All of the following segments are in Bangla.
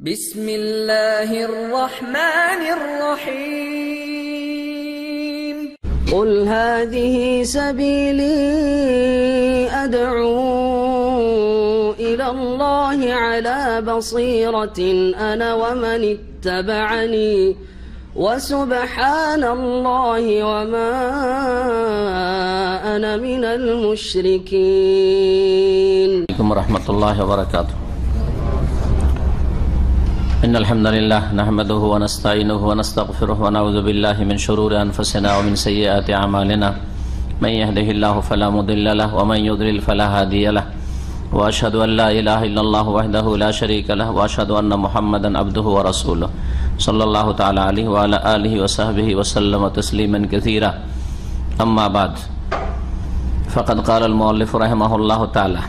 بسم الله الرحمن الرحيم قل هذه سبيلي أدعو إلى الله على بصيرة أنا ومن اتبعني وسبحان الله وما أنا من المشركين. عليكم ورحمة الله وبركاته. إن الحمد لله نحمده ونستعينه ونستغفره ونعوذ بالله من شرور أنفسنا ومن سيئات أعمالنا من يهده الله فلا مضل له ومن يضلل فلا هادي له وأشهد أن لا إله إلا الله وحده لا شريك له وأشهد أن محمدا عبده ورسوله صلى الله تعالى عليه وعلى آله وصحبه وسلم تسليما كثيرا. أما بعد فقد قال المؤلف رحمه الله تعالى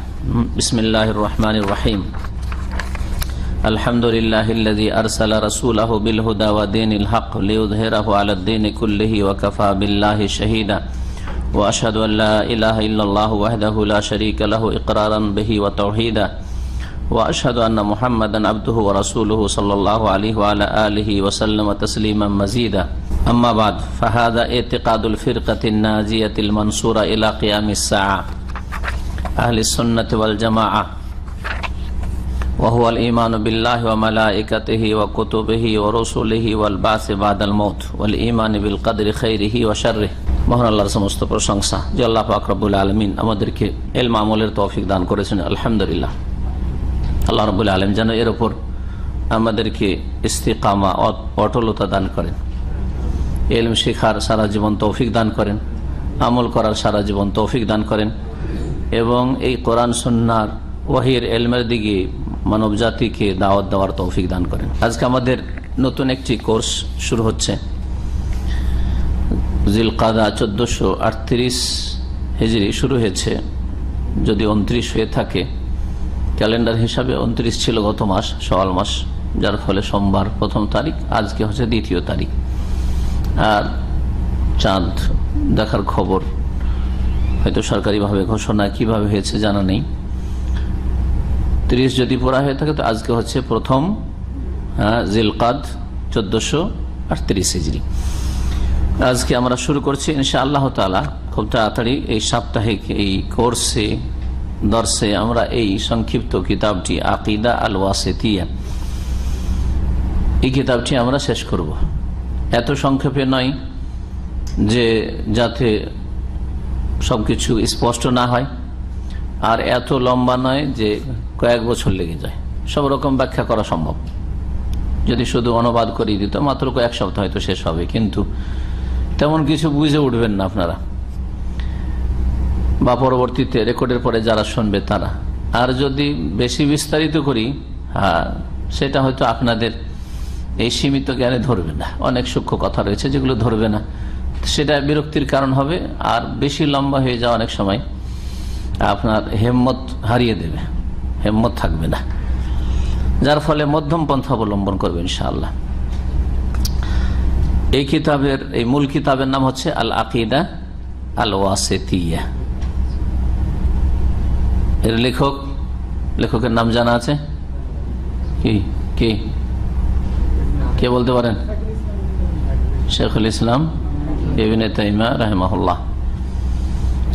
بسم الله الرحمن الرحيم الحمد لله الذي أرسل رسوله بالهدى ودين الحق ليظهره على الدين كله وكفى بالله شهيدا وأشهد أن لا إله إلا الله وحده لا شريك له إقرارا به وتوحيدا وأشهد أن محمدا عبده ورسوله صلى الله عليه وعلى آله وسلم تسليما مزيدا. أما بعد فهذا اعتقاد الفرقة الناجية المنصورة إلى قيام الساعة أهل السنة والجماعة وهو الإيمان بالله وملائكته وكتبه ورسله والبعث بعد الموت والإيمان بالقدر خيره وشره. মহান আল্লাহর সমস্ত প্রশংসা যে আল্লাহ পাক রব্বুল আলামিন আমাদেরকে ইলম আমলের তৌফিক দান করেছেন। আলহামদুলিল্লাহ। আল্লাহ রব্বুল আলামিন যেন এর উপর আমাদেরকে ইস্তিকামা অটলতা দান করেন, ইলম শেখার সারা জীবন তৌফিক দান করেন, আমল করার সারা জীবন তৌফিক দান করেন এবং এই কোরআন সুন্নাহর ওয়াহির ইলমের দিকে মানব জাতিকে দাওয়াত দেওয়ার তৌফিক দান করেন। আজকে আমাদের নতুন একটি কোর্স শুরু হচ্ছে। জিলকাদা 1438 হিজরি শুরু হয়েছে, যদি 29 হয়ে থাকে ক্যালেন্ডার হিসাবে 29 ছিল গত মাস শাওয়াল মাস, যার ফলে সোমবার প্রথম তারিখ, আজকে হচ্ছে দ্বিতীয় তারিখ। আর চাঁদ দেখার খবর হয়তো সরকারিভাবে ঘোষণা কিভাবে হয়েছে জানা নেই। 30 যদি পড়া হয়ে থাকে তো আজকে হচ্ছে প্রথম জিলকাদ 1438 হিজরি। আজকে আমরা শুরু করছি ইনশাআল্লাহ তাআলা খুব তাড়াতাড়ি। এই সাপ্তাহিক এই কোর্সে দর্শে আমরা এই সংক্ষিপ্ত কিতাবটি আকিদা আল ওয়াসিতিয়া, এই কিতাবটি আমরা শেষ করব। এত সংক্ষেপে নয় যে যাতে সবকিছু স্পষ্ট না হয়, আর এত লম্বা নয় যে কয়েক বছর লেগে যায়। সব রকম ব্যাখ্যা করা সম্ভব। যদি শুধু অনুবাদ করিয়ে দিত মাত্র কয়েক সপ্তাহ হয়তো শেষ হবে, কিন্তু তেমন কিছু বুঝে উঠবেন না আপনারা বা পরবর্তীতে রেকর্ডের পরে যারা শুনবে তারা। আর যদি বেশি বিস্তারিত করি সেটা হয়তো আপনাদের এই সীমিত জ্ঞানে ধরবে না। অনেক সূক্ষ্ম কথা রয়েছে যেগুলো ধরবে না, সেটা বিরক্তির কারণ হবে। আর বেশি লম্বা হয়ে যাওয়া অনেক সময় আপনার হেম্মত হারিয়ে দেবে, হেম্মত থাকবে না, যার ফলে মধ্যম পন্থা অবলম্বন করবে ইনশাআল্লাহ। এই কিতাবের এই মূল কিতাবের নাম হচ্ছে আল আকিদা আল ওয়াসিতিয়া। এর লেখকের নাম জানা আছে? কি কি কে বলতে পারেন? শেখুল ইসলাম ইবনে তাইমিয়া রাহিমাহুল্লাহ।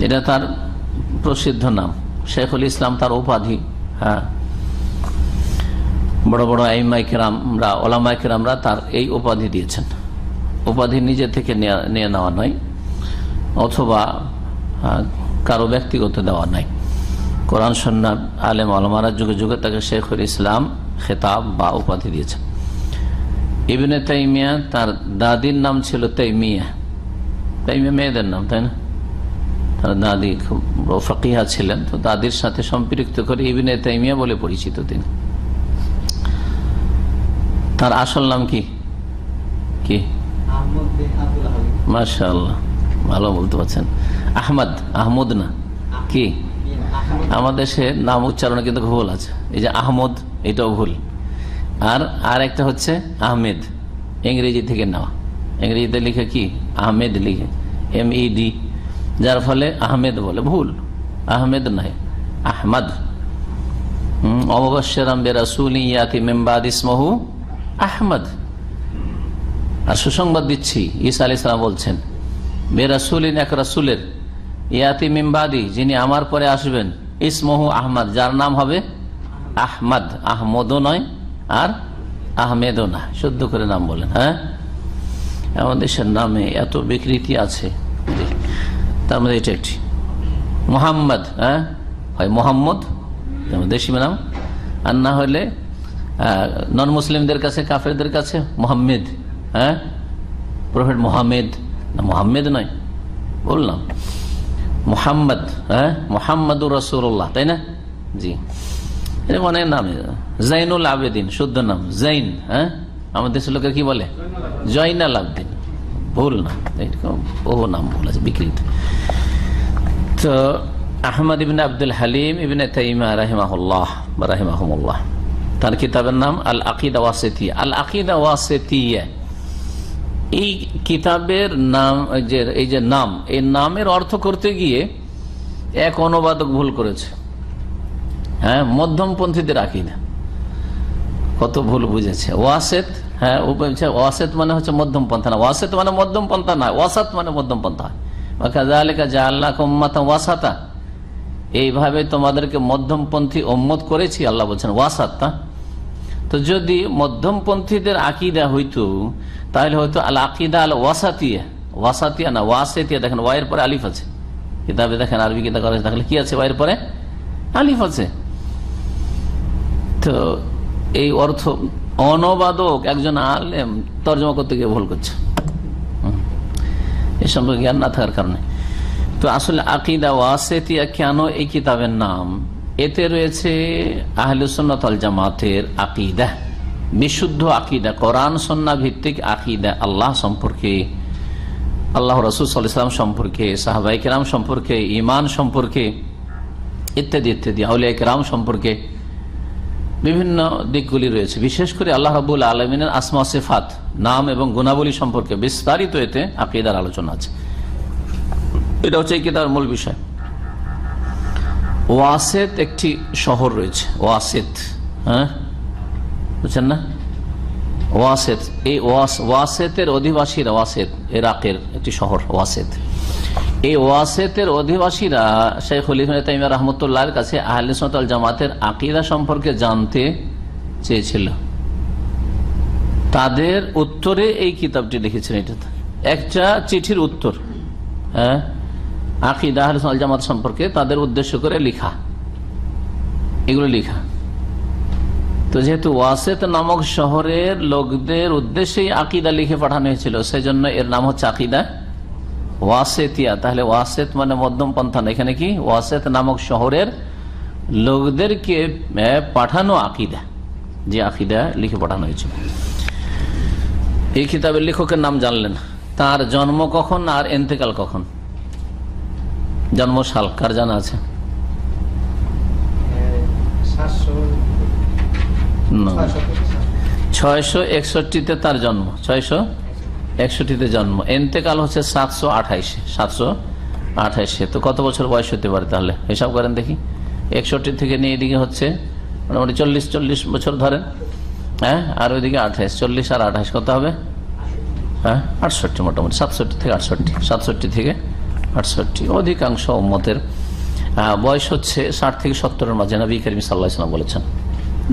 এটা তার প্রসিদ্ধ নাম। শেখুল ইসলাম তার উপাধি। বড় বড় আইম্মায়ে কেরামরা, ওলামায়ে কেরামরা তার এই উপাধি দিয়েছেন। উপাধি নিজে থেকে নিয়ে নেওয়া নয়, অথবা কারো ব্যক্তিগত দেওয়া নাই। কোরআন সুন্নাহর আলেম ওলামারা যুগে যুগে তাকে শেখুল ইসলাম খেতাব বা উপাধি দিয়েছেন। ইবনে তাইমিয়া, তার দাদির নাম ছিল তাইমিয়া। তাইমিয়া মেয়েদের নাম, তাই না? তার দাদি খুব ফাকিহা ছিলেন, তো দাদির সাথে সম্পৃক্ত করে ইবনে তাইমিয়া বলে পরিচিত তিনি। তার আসল নাম কি? কি? মাশাআল্লাহ, ভালো বলতে পারছেন। আহমদ না কি? আমাদের দেশে নাম উচ্চারণে কিন্তু ভুল আছে। এই যে আহমদ, এটাও ভুল। আর একটা হচ্ছে আহমেদ, ইংরেজি থেকে নেওয়া। ইংরেজিতে লিখে কি? আহমেদ লিখে MED, যার ফলে আহমেদ বলে। ভুল, আহমেদ নয়, আহমদ। অমুবাশশিরাম বিরাসূলিন ইয়াতি মিন বাদি ইসমুহু আহমদ। আর সুসংবাদ দিচ্ছি, ঈসা আলাইহিস সালাম বলছেন, বিরাসূলিন, এক রাসূলের, ইয়াতি মিন বাদি, যিনি আমার পরে আসবেন, ইসমুহু আহমদ, যার নাম হবে আহমদ। আহমদও নয় আর আহমেদও না, শুদ্ধ করে নাম বলেন। হ্যাঁ, আমাদের দেশের নামে এত বিকৃতি আছে, তার মধ্যে এটা একটি মোহাম্মদ। হ্যাঁ, হয় মোহাম্মদ দেশি নাম, আর না হলে নন মুসলিমদের কাছে, কাফেরদের কাছে মোহাম্মেদ। হ্যাঁ, প্রফেট মোহাম্মেদ না, মোহাম্মেদ নয়, বললাম মোহাম্মদ। হ্যাঁ, মোহাম্মদুর রাসূলুল্লাহ, তাই না? জি, এরকম অনেক নাম। জাইনুল আবেদিন, শুদ্ধ নাম জাইন। হ্যাঁ, আমাদের দেশের লোকের কি বলে? জয়নাল আবেদিন। ভুল না, এরকম বহু নাম বলেছে বিকৃত। তো আহমদ ইবনে আব্দুল হালিম ইবনে তাইমিয়া রাহিমাহুল্লাহ, তার কিতাবের নাম আল আকিদা ওয়াসিতিয়া। আল আকিদা ওয়াসিতিয়া, এই কিতাবের নাম, এই যে নাম, এই নামের অর্থ করতে গিয়ে এক অনুবাদক ভুল করেছে। হ্যাঁ, মধ্যমপন্থীদের আকিদা, কত ভুল বুঝেছে। ওয়াসেত, হ্যাঁ, ওয়াসেত মানে হচ্ছে মধ্যম পন্থা না, ওয়াসেত মানে মধ্যম পন্থা না, ওয়াসাত মানে মধ্যম পন্থা। ওয়াকাযালিকা জাআলনাকুম উম্মাতান ওয়াসাতা, এইভাবে তোমাদেরকে মধ্যমপন্থী উম্মত করেছি, আল্লাহ বলছেন ওয়াসাত। তো যদি মধ্যমপন্থীদের আকিদা হইতো তাহলে হয়তো আল আকিদা আল ওয়াসাতিয়া, ওয়াসাতিয়া না ওয়াসেতিয়া। দেখেন ওয়াইয়ের পরে আলিফ আছে কিতাবে, দেখেন আরবি কিতাব দেখলে কি আছে? ওয়াইয়ের পরে আলিফ আছে। তো এই অর্থ অনুবাদক একজন আলেম তর্জমা করতে গিয়ে ভুল করছে, এ সম্পর্কে জ্ঞান না থাকার কারণে। তো আসলে আকিদা ওয়াসিতিয়া কেন এই কিতাবের নাম? এতে রয়েছে আহলে সুন্নাত ওয়াল জামাতের আকিদা, বিশুদ্ধ আকিদা, কোরআন সুন্নাহ ভিত্তিক আকিদা, আল্লাহ সম্পর্কে, আল্লাহ রাসূল সাল্লাল্লাহু আলাইহি ওয়াসাল্লাম সম্পর্কে, সাহাবায়ে কেরাম সম্পর্কে, ঈমান সম্পর্কে, ইত্যাদি ইত্যাদি, আউলিয়া কেরাম সম্পর্কে বিভিন্ন দিকগুলি রয়েছে। বিশেষ করে আল্লাহ রাব্বুল আলামিনের আসমা সিফাত, নাম এবং গুণাবলী সম্পর্কে বিস্তারিত এতে আকীদার আলোচনা আছে। এটা হচ্ছে এই কিতাবের মূল বিষয়। ওয়াসেত একটি শহর রয়েছে, ওয়াসেত, হ্যাঁ, বুঝছেন না? ওয়াসেত, এই ওয়াসেতের অধিবাসীরা, ওয়াসেত ইরাকের একটি শহর ওয়াসেত, এই ওয়াসেতের অধিবাসীরা শাইখুল ইসলাম ইবনে তাইমিয়া রাহমাতুল্লাহর কাছে আহলে সুন্নাত ওয়াল জামাতের আকীদা সম্পর্কে জানতে চেয়েছিল। তাদের উত্তরে এই কিতাবটি লিখেছেন। এটা একটা চিঠির উত্তর, হ্যাঁ, আকীদা আহলে সুন্নাত ওয়াল জামাত সম্পর্কে তাদের উদ্দেশ্য করে লেখা, এগুলো লেখা। তো যেহেতু ওয়াসেত নামক শহরের লোকদের উদ্দেশ্যেই আকীদা লিখে পাঠানো হয়েছিল, সেজন্য এর নাম হচ্ছে আকীদা ওয়াসেতিয়া। তাহলে ওয়াসেত মানে মধ্যম পন্থা না, এখানে কি ওয়াসেত নামক শহরের লোকদেরকে পাঠানো আকীদা, যে আকীদা লিখে পাঠানো হয়েছিল। এই কিতাবের লেখকের নাম জানলেন, তার জন্ম কখন আর ইন্তেকাল কখন? জন্ম সাল কার জানা আছে? 661-তে তার জন্ম, 661-তে জন্ম, ইন্তেকাল হচ্ছে 728-এ। তো কত বছর বয়স হতে পারে তাহলে হিসাব করেন দেখি? 61 থেকে নিয়ে এদিকে হচ্ছে মোটামুটি 40 বছর ধরেন, হ্যাঁ, আর ওইদিকে 28, 40 আর 28 কত হবে? হ্যাঁ, 68, মোটামুটি 67 থেকে 68, 67 থেকে 68। অধিকাংশ উম্মতের বয়স হচ্ছে 60 থেকে 70-এর মাঝে। নবী করিম সাল্লাল্লাহু আলাইহি ওয়াসাল্লাম বলেছেন,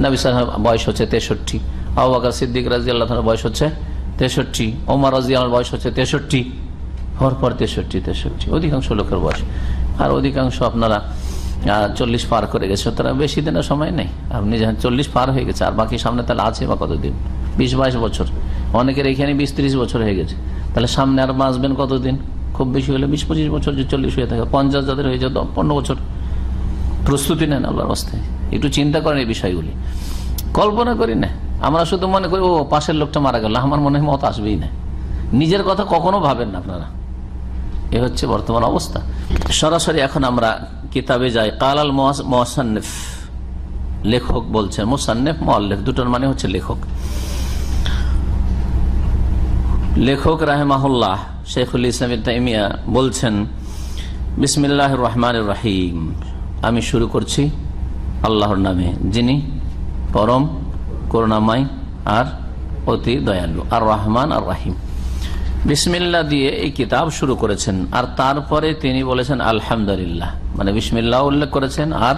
নবী সাল্লাল্লাহু আলাইহি বয়স হচ্ছে 63, আবু বকর সিদ্দিক রাদিয়াল্লাহু আনহু বয়স হচ্ছে 63, ওমর রাদিয়াল্লাহু আনহু বয়স হচ্ছে 63, পরপর 63। অধিকাংশ লোকের বয়স, আর অধিকাংশ আপনারা 40 পার করে গেছে, তারা বেশি দিনের সময় নেই। আপনি যখন 40 পার হয়ে গেছে, আর বাকি সামনে তাহলে আছে বা কতদিন? 20-22 বছর, অনেকের এখানে 20-30 বছর হয়ে গেছে, তাহলে সামনে আর বাঁচবেন কতদিন? খুব বেশি হলে 20-25 বছর, যে 40 হয়ে থাকে, 50 যাদের হয়ে যেত 15 বছর। প্রস্তুতি নেন আল্লাহর রাস্তায়, একটু চিন্তা করেন এই বিষয়গুলি, কল্পনা করি না। আমরা শুধু মনে করি ও পাশের লোকটা মারা গেল, আমার মনে হয় মত আসবেই না, নিজের কথা কখনো ভাবেন না আপনারা। এ হচ্ছে বর্তমান অবস্থা। সরাসরি এখন আমরা কিতাবে যাই। কালাল মুসান্নিফ, লেখক বলছেন, মুসান্নিফ মুআল্লিফ দুটোর মানে হচ্ছে লেখক। লেখক রাহিমাহুল্লাহ শাইখুল ইসলাম ইবনে তাইমিয়া বলছেন, বিসমিল্লাহির রহমানির রহিম, আমি শুরু করছি আল্লাহর নামে, যিনি পরম করুণাময় আর অতি দয়ালু, আর রহমান আর রাহিম। বিসমিল্লাহ দিয়ে এই কিতাব শুরু করেছেন, আর তারপরে তিনি বলেছেন আলহামদুলিল্লাহ, মানে বিসমিল্লাহ উল্লেখ করেছেন আর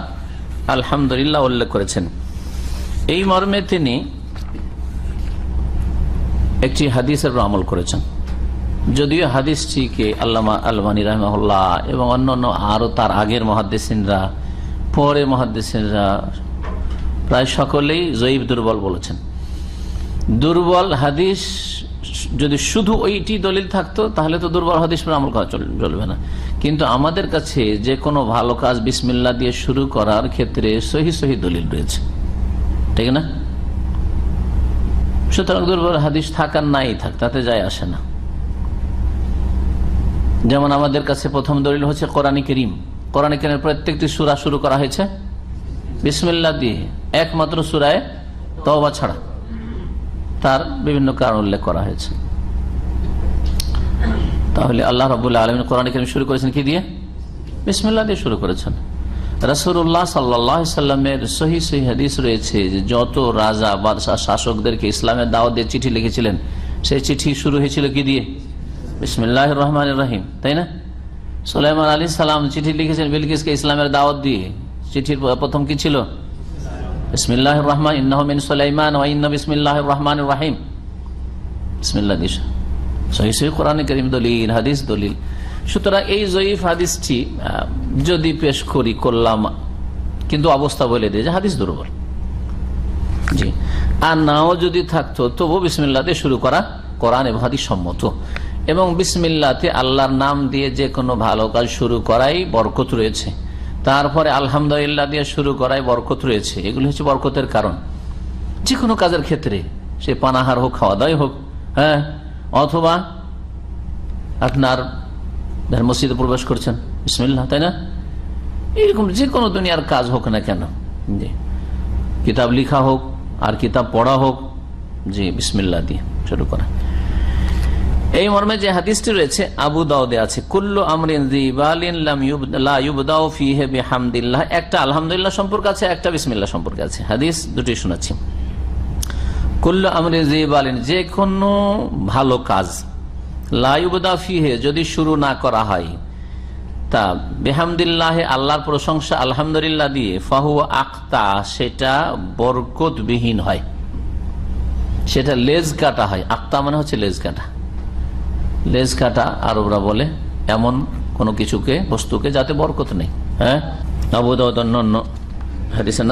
আলহামদুলিল্লাহ উল্লেখ করেছেন। এই মর্মে তিনি একটি হাদিসের আমল করেছেন, যদিও হাদিসটিকে আল্লামা আলবানী রাহিমাহুল্লাহ এবং অন্যান্য আরো তার আগের মুহাদ্দিসিনরা, পরে মুহাদ্দিসিনরা প্রায় সকলেই জয়ীফ, দুর্বল বলেছেন। দুর্বল হাদিস যদি শুধু ওইটি দলিল থাকতো তাহলে তো দুর্বল হাদিস পর আমল করা চলবে না, কিন্তু আমাদের কাছে যে কোনো ভালো কাজ বিসমিল্লাহ দিয়ে শুরু করার ক্ষেত্রে সহি সহি দলিল রয়েছে, ঠিক না? সুতরাং দুর্বল হাদিস থাকার নাই থাক, তাতে যায় আসে না। যেমন আমাদের কাছে প্রথম দলিল হচ্ছে কোরআনে কারীম। কোরআনে কারীমের প্রত্যেকটি সূরা শুরু করা হয়েছে বিসমিল্লাহ দিয়ে, একমাত্র সূরায়ে তওবা ছাড়া। তার বিভিন্ন কারণ উল্লেখ করা হয়েছে। তাহলে আল্লাহ রাব্বুল আলামিন কোরআনে কারীম শুরু করেছেন কি দিয়ে? বিসমিল্লাহ দিয়ে শুরু করেছেন। রাসূলুল্লাহ সাল্লাল্লাহু আলাইহি সাল্লামের সহিহ সহিহ হাদিস রয়েছে যে যত রাজা বাদশা শাসকদেরকে ইসলামের দাওয়াত দিয়ে চিঠি লিখেছিলেন, সেই চিঠি শুরু হয়েছিল কি দিয়ে? বিসমিল্লাহির রহমানির রহিম, তাই না? সুলাইমান আলাইহিস সালাম চিঠি লিখেছেন বিলকিসকে ইসলামের দাওয়াত দিয়ে, চিঠির প্রথম কি ছিল? বিসমিল্লাহির রহমান, ইন্নাহু মিন সুলাইমান ওয়া ইন্না বিসমিল্লাহির রহমানির রহিম। বিসমিল্লাহ দিয়ে সহিহ সহিহ কোরআনে কারীম দলিল, হাদিস দলিল। সুতরাং এই জয়ীফ হাদিসটি যদি পেশ করলাম, কিন্তু অবস্থা বলে দিয়ে যে হাদিস দুর্বল, জি, আর নাও যদি থাকতো তবু বিসমিল্লাহ দিয়ে শুরু করা কোরআন এবং হাদিস সম্মত। এবং বিসমিল্লাহতে আল্লাহর নাম দিয়ে যে কোনো ভালো কাজ শুরু করাই বরকত রয়েছে। তারপরে আলহামদুলিল্লাহ দিয়ে শুরু করাই বরকত রয়েছে। এগুলি হচ্ছে বরকতের কারণ যে কোনো কাজের ক্ষেত্রে, সে পানাহার হোক, খাওয়া দাওয়াই হোক, হ্যাঁ, অথবা আপনার মসজিদে প্রবেশ করছেন বিসমিল্লাহ, তাই না? এরকম যে কোনো দুনিয়ার কাজ হোক না কেন, জি, কিতাব লিখা হোক আর কিতাব পড়া হোক, জি, বিসমিল্লাহ দিয়ে শুরু করা। এই মর্মে যে হাদিসটি রয়েছে আবু দাউদে আছে, কুল্লু আমরিন যিবালিন লা ইউবদাউ ফীহি বিহামদিল্লাহ। একটা আলহামদুলিল্লাহ সম্পর্কে আছে, একটা বিসমিল্লাহ সম্পর্কে আছে। হাদিস দুটি শোনাচ্ছি। কুল্লু আমরিন যিবালিন, যে কোনো ভালো কাজ, লা ইউবদাউ ফীহি, যদি শুরু না করা হয় তা বিহামদিল্লাহ, আল্লাহর প্রশংসা আলহামদুলিল্লাহ দিয়ে, ফাহুয়া আক্তা, সেটা বরকতবিহীন হয়, সেটা লেজ কাটা হয়। আক্তা মানে হচ্ছে লেজ কাটা। লেজ কাটা আরবরা বলে এমন কোন কিছুকে, বস্তুকে যাতে বরকত নেই। হ্যাঁ, আবু দাউদ অন্যান্য হাদিসে,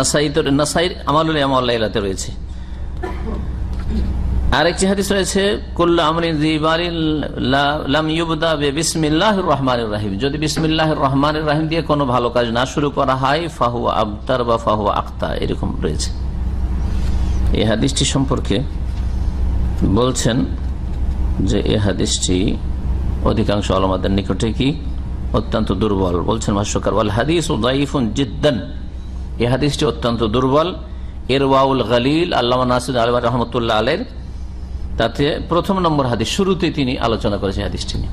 নাসাইর আমালুল ইয়ামাতে রয়েছে। আরেকটি হাদিস রয়েছে কুল্লু আমরিন যিবালিন লাম ইউবদা বিসমিল্লাহির রহমানির রহিম, যদি বিসমিল্লাহির রহমানির রহিম দিয়ে কোনো ভালো কাজ না শুরু করা হয় ফাহুয়া আবতার বা ফাহুয়া আক্তা, এরকম রয়েছে। এই হাদিসটি সম্পর্কে বলছেন যে এই হাদিসটি অধিকাংশ উলামাদের নিকটে কি অত্যন্ত দুর্বল। বলছেন ভাষ্যকার, ওয়াল হাদিসু যায়ীফুন জিদ্দান, এই হাদিসটি অত্যন্ত দুর্বল। ইরওয়াউল গালিল, আল্লামা নাসির আলবানী রাহমাতুল্লাহ আলাইহির, তাতে প্রথম নম্বর হাদিস, শুরুতে তিনি আলোচনা করেছেন হাদিসটি নিয়ে।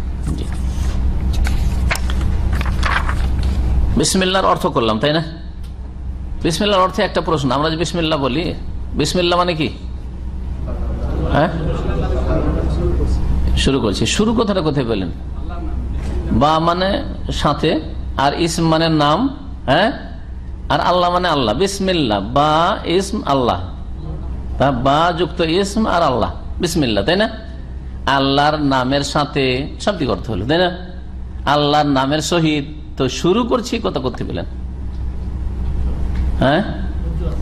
বিসমিল্লাহর অর্থ করলাম, তাই না? বিসমিল্লাহর অর্থে একটা প্রশ্ন, আমরা যে বিসমিল্লাহ বলি, বিসমিল্লাহ মানে কি? হ্যাঁ, শুরু করছি। শুরু কথাটা কোথায় পেলেন? বা মানে সাথে, আর ইসম মানে নাম, হ্যাঁ, আর আল্লাহ মানে আল্লাহ। বিসমিল্লাহ বা ইসম আল্লাহ, বা যুক্ত ইসম আর আল্লাহ, বিসমিল্লাহ, তাই না? আল্লাহর নামের সাথে শাব্দিক অর্থ হলো, তাই না? আল্লাহর নামের সহিত তো শুরু করছি, কথা করতে পেলেন? হ্যাঁ,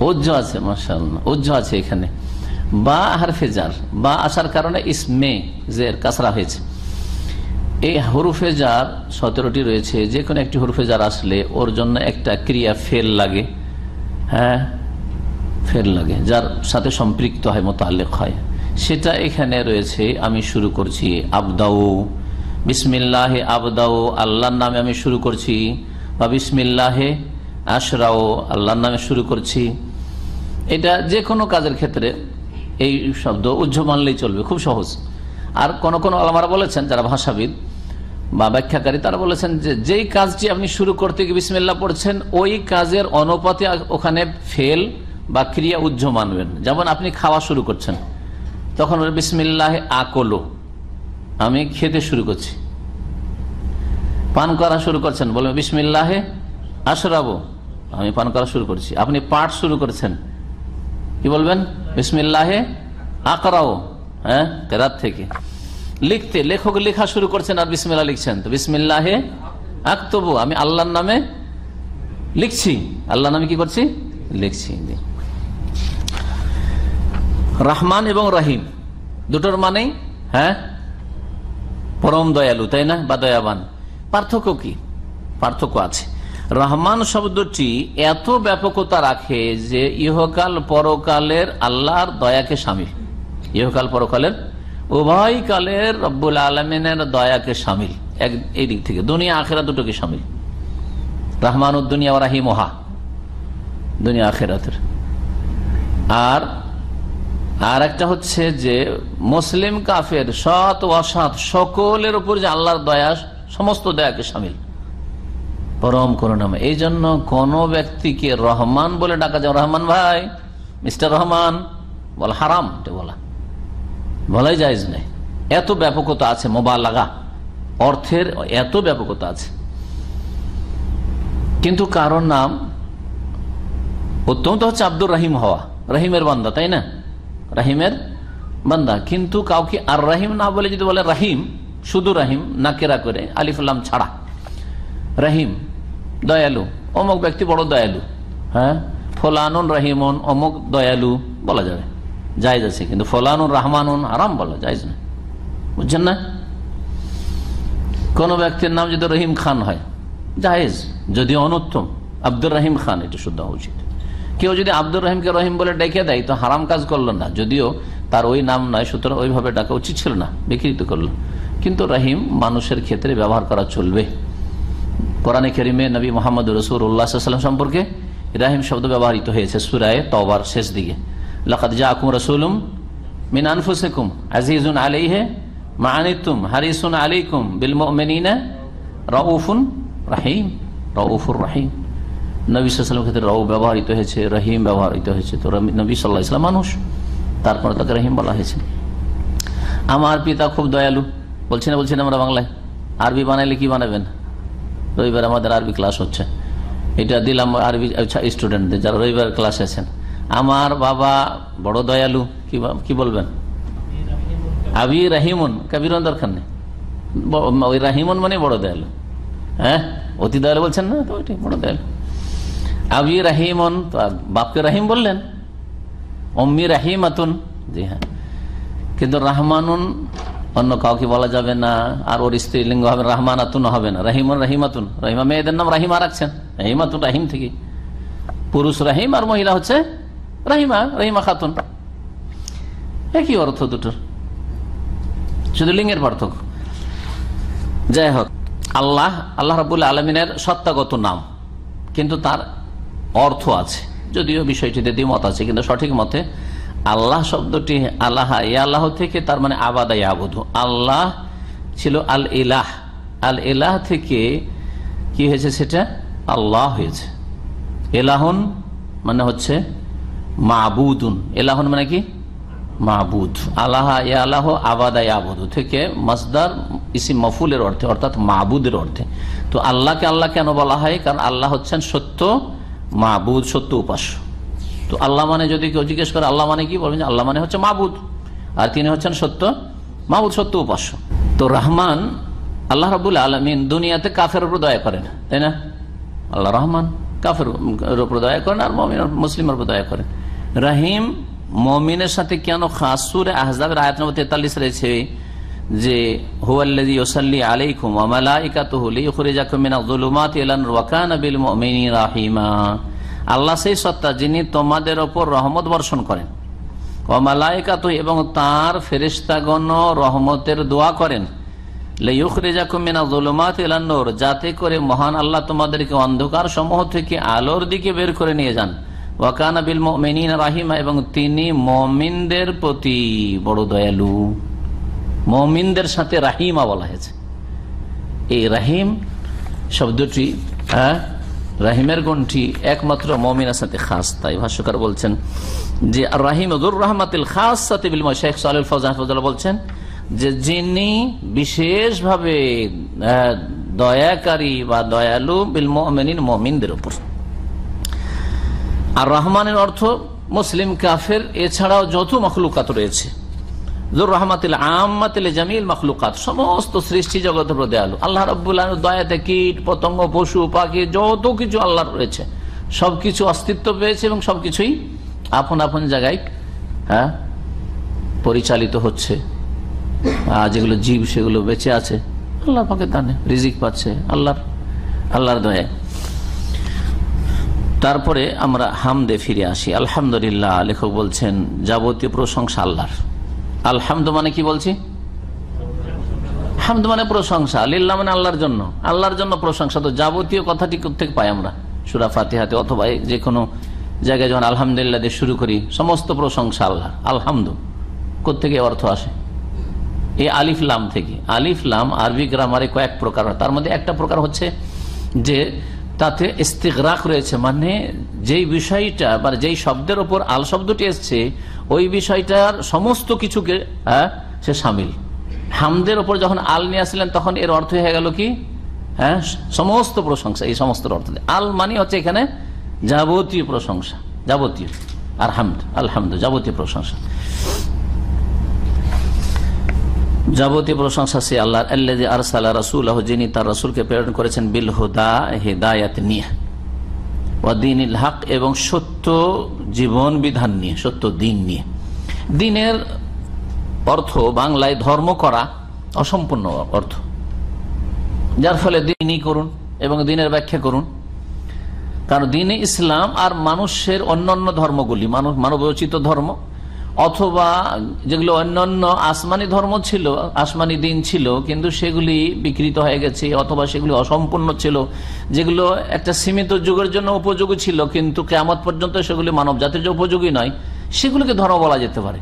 উজ্জ আছে, মাশাআল্লাহ, উজ্জ আছে এখানে। বা হারফে জার, বা আসার কারণে ইসমে জের কাসরা হয়েছে। এই হরফে জার 17টি রয়েছে। যে কোনো একটি হরফে জার আসলে ওর জন্য একটা ক্রিয়া ফেল লাগে, হ্যাঁ, ফেল লাগে, যার সাথে সম্পৃক্ত হয়, মোতাল্লিক হয়। সেটা এখানে রয়েছে। আমি শুরু করছি, আবদাউ, বিসমিল্লাহে আবদাউ, আল্লাহর নামে আমি শুরু করছি, বা বিসমিল্লাহে আশরাও, আল্লাহর নামে শুরু করছি। এটা যে কোনো কাজের ক্ষেত্রে এই শব্দ উজ্জ্ব মানলেই চলবে, খুব সহজ। আর কোন কোন আলেমরা বলেছেন, যারা ভাষাবিদ, বা ব্যাখ্যাকারী তারা বলেছেন যে যেই কাজটি আপনি শুরু করতে গিয়ে বিসমিল্লাহ পড়ছেন ওই কাজের অনুপাতে ওখানে ফেল বা ক্রিয়া উজ্জ মানবেন। যেমন আপনি খাওয়া শুরু করছেন, তখন বিসমিল্লাহে আকলো, আমি খেতে শুরু করছি। পান করা শুরু করছেন, বলবেন বিসমিল্লাহে আশরাবো, আমি পান করা শুরু করছি। আপনি পাঠ শুরু করছেন, কি বলবেন? বিসমিল্লাহে আকরাও, হ্যাঁ, কেরাত থেকে। লিখতে, লেখক লেখা শুরু করছেন আর বিসমিল্লাহ লিখছেন, তো বিসমিল্লাহে আক্তবু, আমি আল্লাহর নামে লিখছি, আল্লাহর নামে কি করছি? লিখছি। রহমান এবং রহিম দুটোর মানেই হ্যাঁ পরম দয়ালু, তাই না, বা দয়াবান। পার্থক্য কি? পার্থক্য আছে। রহমান শব্দটি এত ব্যাপকতা রাখে যে ইহকাল পরকালের আল্লাহর দয়াকে শামিল, ইহকাল পরকালের উভয় কালের রব্বুল আলমিনের দয়াকে শামিল, এই দিক থেকে দুনিয়া আখেরা দুটোকে শামিল। রহমানুদ দুনিয়া ও রাহিমহা, দুনিয়া আখেরাতের। আর একটা হচ্ছে যে মুসলিম কাফের সৎ অসৎ সকলের উপর যে আল্লাহর দয়া, সমস্ত দয়াকে শামিল, পরম করুণাময়। এই জন্য কোন ব্যক্তিকে রহমান বলে ডাকা যায়, রহমান ভাই, মিস্টার রহমান বলা হারাম, বলাই জায়েজ নেই। এত ব্যাপকতা আছে, মোবালাগা অর্থের এত ব্যাপকতা আছে। কিন্তু কারণ নাম উত্তম তো হচ্ছে আব্দুর রহিম হওয়া, রহিমের বান্দা, তাই না, রাহিমের বান্দা। কিন্তু কাউকে আর রাহিম না বলে যদি বলে রাহিম, শুধু রাহিম নাকেরা করে, আলিফ লাম ছাড়া, রাহিম দয়ালু, অমুক ব্যক্তি বড় দয়ালু, হ্যাঁ, ফলানুন রাহিমন, অমুক দয়ালু বলা যাবে, জায়েজ আছে। কিন্তু ফলানুন রহমানুন হারাম বলা জায়েজ না, বুঝছেন না? কোন ব্যক্তির নাম যদি রহিম খান হয় জায়েজ, যদিও অনুত্তম। আব্দুর রহিম খান এটা শুদ্ধ হওয়া উচিত। কেউ যদি আব্দুর রহিমকে রহিম বলে ডেকে দেয় তো হারাম কাজ করলো না, যদিও তার ওই নাম নয়, সুতরাং ওইভাবে ডাকা উচিত ছিল না, বিকৃত করলো। কিন্তু রহিম মানুষের ক্ষেত্রে ব্যবহার করা চলবে। কোরআনে কারিমে নবী মুহাম্মদ রাসূলুল্লাহ সাল্লাল্লাহু আলাইহি ওয়াসাল্লাম সম্পর্কে রাহিম শব্দ ব্যবহৃত হয়েছে সূরা তওবার শেষ দিকে। লাকাদ জাআকুম রাসূলুম মিন আনফুসিকুম আজিজুন আলাইহি মা আনিতুম হারিসুন আলাইকুম বিল মুমিনিনা রাউফুন রহিম, রাউফুর রহিম। নবী সাল্লাল্লাহু আলাইহি ওয়াসাল্লামের ক্ষেত্রে রাউফ ব্যবহৃত হয়েছে, রহিম ব্যবহৃত হয়েছে। তো নবী সাল্লাল্লাহু আলাইহি ওয়াসাল্লাম মানুষ, তারপর তাকে রহিম বলা হয়েছে। আমার পিতা খুব দয়ালু, বলছি না আমরা বাংলায়। আরবি বানাইলে কি বানাবেন? রবিবার আমাদের আরবি ক্লাস হচ্ছে, এটা দিলাম আরবি স্টুডেন্টদের যারা রবিবার ক্লাস আছেন। আমার বাবা বড় দয়ালু, কি বলবেন? আবি রাহিমুন, কবিরন দরকার নেই, ওই রাহিমুন মানে বড় দয়ালু, হ্যাঁ, অতি দয়ালু বলছেন না, তো ওইটাই বড় দয়ালু। আবি রাহিমুন, তো বাপকে রাহিম বললেন। অম্মি রাহিমাতুন, জি হ্যাঁ। কিন্তু রহমানুন অন্য কাউকে বলা যাবে না, আর ওর স্ত্রীলিঙ্গ হবে রহমানাতুন হবে না, রাহিমুন রাহিমাতুন। রহিমা মেয়েদের নাম রাহিমা রাখছেন, রাহিমাতুন রাহিম থেকে, পুরুষ রাহিম আর মহিলা হচ্ছে রাহিমা, রাহিমা খাতুন, একই অর্থ দুটোর, শুধু লিঙ্গের পার্থক্য। যাই হোক, আল্লাহ রাব্বুল আলামিনের সত্তাগত নাম, কিন্তু তার অর্থ আছে, যদিও বিষয়টিতে দ্বিমত আছে, কিন্তু সঠিক মতে আল্লাহ শব্দটি আল্লাহ, আল্লাহ থেকে, তার মানে আবাদা ইয়াবুদু, আল্লাহ ছিল আল ইলাহ, আল ইলাহ থেকে কি হয়েছে, সেটা আল্লাহ হয়েছে। এলাহুন মানে হচ্ছে মাবুদুন, এলাহুন মানে কি মাবুদ। আল্লাহ ইয়া আল্লাহ আবাদা ইয়াবুদু থেকে মাসদার ইসিম মফুলের অর্থে, অর্থাৎ মাবুদের অর্থে। তো আল্লাহকে আল্লাহ কেন বলা হয়? কারণ আল্লাহ হচ্ছেন সত্য মাবুদ, সত্য উপাস্য। তো আল্লাহ মানে যদি কেউ জিজ্ঞেস করে আল্লাহ মানে কি, বলবেন আল্লাহ মানে হচ্ছে মাবুদ, আর তিনি হচ্ছেন সত্য মাবুদ, সত্য উপাস্য। তো রহমান আল্লাহ রাব্বুল আলামিন দুনিয়াতে কাফের উপর দয়া করেন, তাই না? আল্লাহ রহমান কাফের উপর দয়া করেন আর মুমিন মুসলিমের উপর দয়া করেন। রহিম মুমিনের সাথে কেন খাস? সূরা আহজাবের আয়াত নম্বর 43 রয়েছে যে হুয়াল্লাযী ইউসাল্লি আলাইকুম ওয়া মালাইকাতুহু লিইখরিজাকুম মিনাজ যুলুমাতি ইলান নূর ওয়া কানা বিল মুমিনিনা রাহিমা। আল্লাহ সেই সত্তা যিনি তোমাদের ওপর রহমত বর্ষণ করেন, ওয়া মালাইকাতুহু এবং তার ফেরেশতাগণ রহমতের দোয়া করেন, লিইখরিজাকুম মিনাজ যুলুমাতি ইলান নূর, যাতে করে মহান আল্লাহ তোমাদেরকে অন্ধকার সমূহ থেকে আলোর দিকে বের করে নিয়ে যান। ওয়া কানা বিল মুমিনিনা রাহিমা, এবং তিনি মুমিনদের প্রতি বড় দয়ালু। মুমিনদের সাথে রাহিমা বলা হয়েছে, এই রাহিম শব্দটি, রাহিমের গুণটি একমাত্র মুমিনের সাথে খাস। তাই ভাষ্যকার বলছেন যে রাহিম যুর রাহমাতিল খাসসাতি বিল মুমিন। শেখ সালেহ ফৌজান হাফিজাহুল্লাহ বলছেন যে যিনি বিশেষভাবে দয়াকারী বা দয়ালু বিল মুমিনিন, মুমিনদের উপর। আর রহমানের অর্থ মুসলিম, কাফের এছাড়াও যত মখলুকাত রয়েছে। যুর রাহমাতিল আম্মাতিল জামিল মখলুকাত, সমস্ত সৃষ্টি জগতের উপর দয়ালু। আল্লাহ রাব্বুল আলামিন দয়াতে কীট পতঙ্গ, পশু পাখি যত কিছু আল্লাহর রয়েছে সবকিছু অস্তিত্ব পেয়েছে এবং সবকিছুই আপন আপন জায়গায় পরিচালিত হচ্ছে। যেগুলো জীব সেগুলো বেঁচে আছে আল্লাহ পাকের দানে, রিজিক পাচ্ছে আল্লাহর দয়ায়। তারপরে আমরা হামদে ফিরে আসি। আলহামদুলিল্লাহ, লেখক বলছেন যাবতীয় প্রশংসা আল্লাহর। আলহামদু মানে কি বলছি? হামদ মানে প্রশংসা, লিল্লাহ মানে আল্লাহর জন্য, আল্লাহর জন্য প্রশংসা। তো যাবতীয় কথাটি কোথেকে পাই আমরা? সূরা ফাতিহাতে অথবা যে কোনো জায়গায় যখন আলহামদুলিল্লাহ দিয়ে শুরু করি, সমস্ত প্রশংসা আল্লাহ। আলহামদু কোথেকে অর্থ আসে? এই আলিফ লাম থেকে। আলিফ লাম আরবি গ্রামারে কয়েক প্রকার, তার মধ্যে একটা প্রকার হচ্ছে যে তাতে ইস্তিগরাক রয়েছে, মানে যেই বিষয়টা বা যেই শব্দের উপর আল শব্দটি এসছে ওই বিষয়টার সমস্ত কিছুকে সে শামিল। হামদের উপর যখন আল নিয়ে আসলেন তখন এর অর্থ হয়ে গেল কি? সমস্ত প্রশংসা। এই সমস্ত অর্থ আল মানে হচ্ছে এখানে যাবতীয় প্রশংসা, যাবতীয়। আর হামদ, আলহামদু যাবতীয় প্রশংসা, যাবতীয় প্রশংসা সে আল্লাহর। আল্লাযী আরসালা রাসূলাহু, যিনি তার রাসূলকে প্রেরণ করেছেন, বিল হুদা হিদায়াত নিয়ে, ওয়া দীনিল হক এবং সত্য জীবন বিধান নিয়ে, সত্য দিন নিয়ে। দিনের অর্থ বাংলায় ধর্ম করা অসম্পূর্ণ অর্থ, যার ফলে দিনই করুন এবং দিনের ব্যাখ্যা করুন। কারণ দিনে ইসলাম আর মানুষের অন্যান্য ধর্মগুলি, মানবরচিত ধর্ম অথবা যেগুলো অন্যান্য আসমানি ধর্ম ছিল, আসমানি দিন ছিল, কিন্তু সেগুলি বিকৃত হয়ে গেছে অথবা সেগুলি অসম্পূর্ণ ছিল, যেগুলো একটা সীমিত যুগের জন্য উপযোগী ছিল কিন্তু কিয়ামত পর্যন্ত সেগুলি মানব জাতির যে উপযোগী নয়, সেগুলিকে ধর্ম বলা যেতে পারে।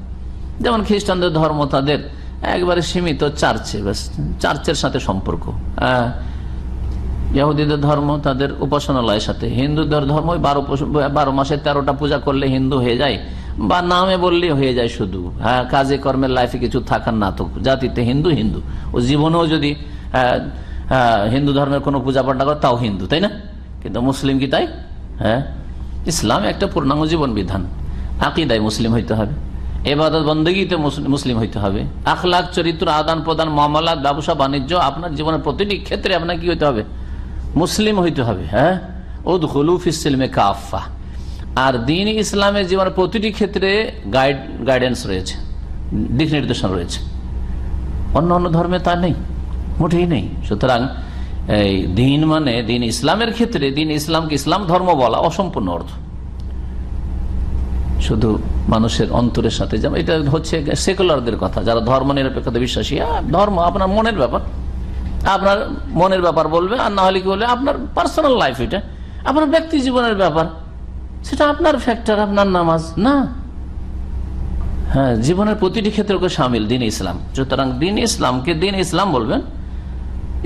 যেমন খ্রিস্টানদের ধর্ম তাদের একবারে সীমিত চার্চে, ব্যাস চার্চের সাথে সম্পর্ক। ইহুদিদের ধর্ম তাদের উপাসনালয়ের সাথে। হিন্দুদের ধর্ম 12 মাসে 13টা পূজা করলে হিন্দু হয়ে যায়, বা নামে বললে হয়ে যায় শুধু। কাজে কর্মের লাইফে কিছু থাকার না, তো জাতিতে হিন্দু হিন্দু। ও জীবনেও যদি হিন্দু ধর্মের কোনো পূজা পাঠ না করে তাও হিন্দু, তাই না? কিন্তু মুসলিম কি তাই? ইসলাম একটা পূর্ণাঙ্গ জীবন বিধান। আকীদায় মুসলিম হইতে হবে, ইবাদত বন্দেগীতে মুসলিম হইতে হবে, আখলাক চরিত্র, আদান প্রদান, মামলাত, ব্যবসা বাণিজ্য, আপনার জীবনের প্রতিটি ক্ষেত্রে আপনার কি হইতে হবে? মুসলিম হইতে হবে। উদখুলু ফিস সিলমে কাফা। আর দ্বীন ইসলামের জীবনের প্রতিটি ক্ষেত্রে গাইডেন্স রয়েছে, দিক নির্দেশনা রয়েছে। অন্য অন্য ধর্মে তা নেই, মোটেই নেই। সুতরাং এই দ্বীন মানে দ্বীন ইসলামের ক্ষেত্রে দ্বীন ইসলামকে ইসলাম ধর্ম বলা অসম্পূর্ণ অর্থ। শুধু মানুষের অন্তরের সাথে, যেমন এটা হচ্ছে সেকুলারদের কথা, যারা ধর্ম নিরপেক্ষতা বিশ্বাসী। ধর্ম আপনার মনের ব্যাপার, আপনার মনের ব্যাপার বলবে, আর না হলে কি বলবে আপনার পার্সোনাল লাইফ, এটা আপনার ব্যক্তি জীবনের ব্যাপার, সেটা আপনার ফ্যাক্টর, আপনার নামাজ না। জীবনের প্রতিটি ক্ষেত্রে ওকে সামিল দ্বীন ইসলাম। সুতরাং দ্বীন ইসলামকে দ্বীন ইসলাম বলবেন,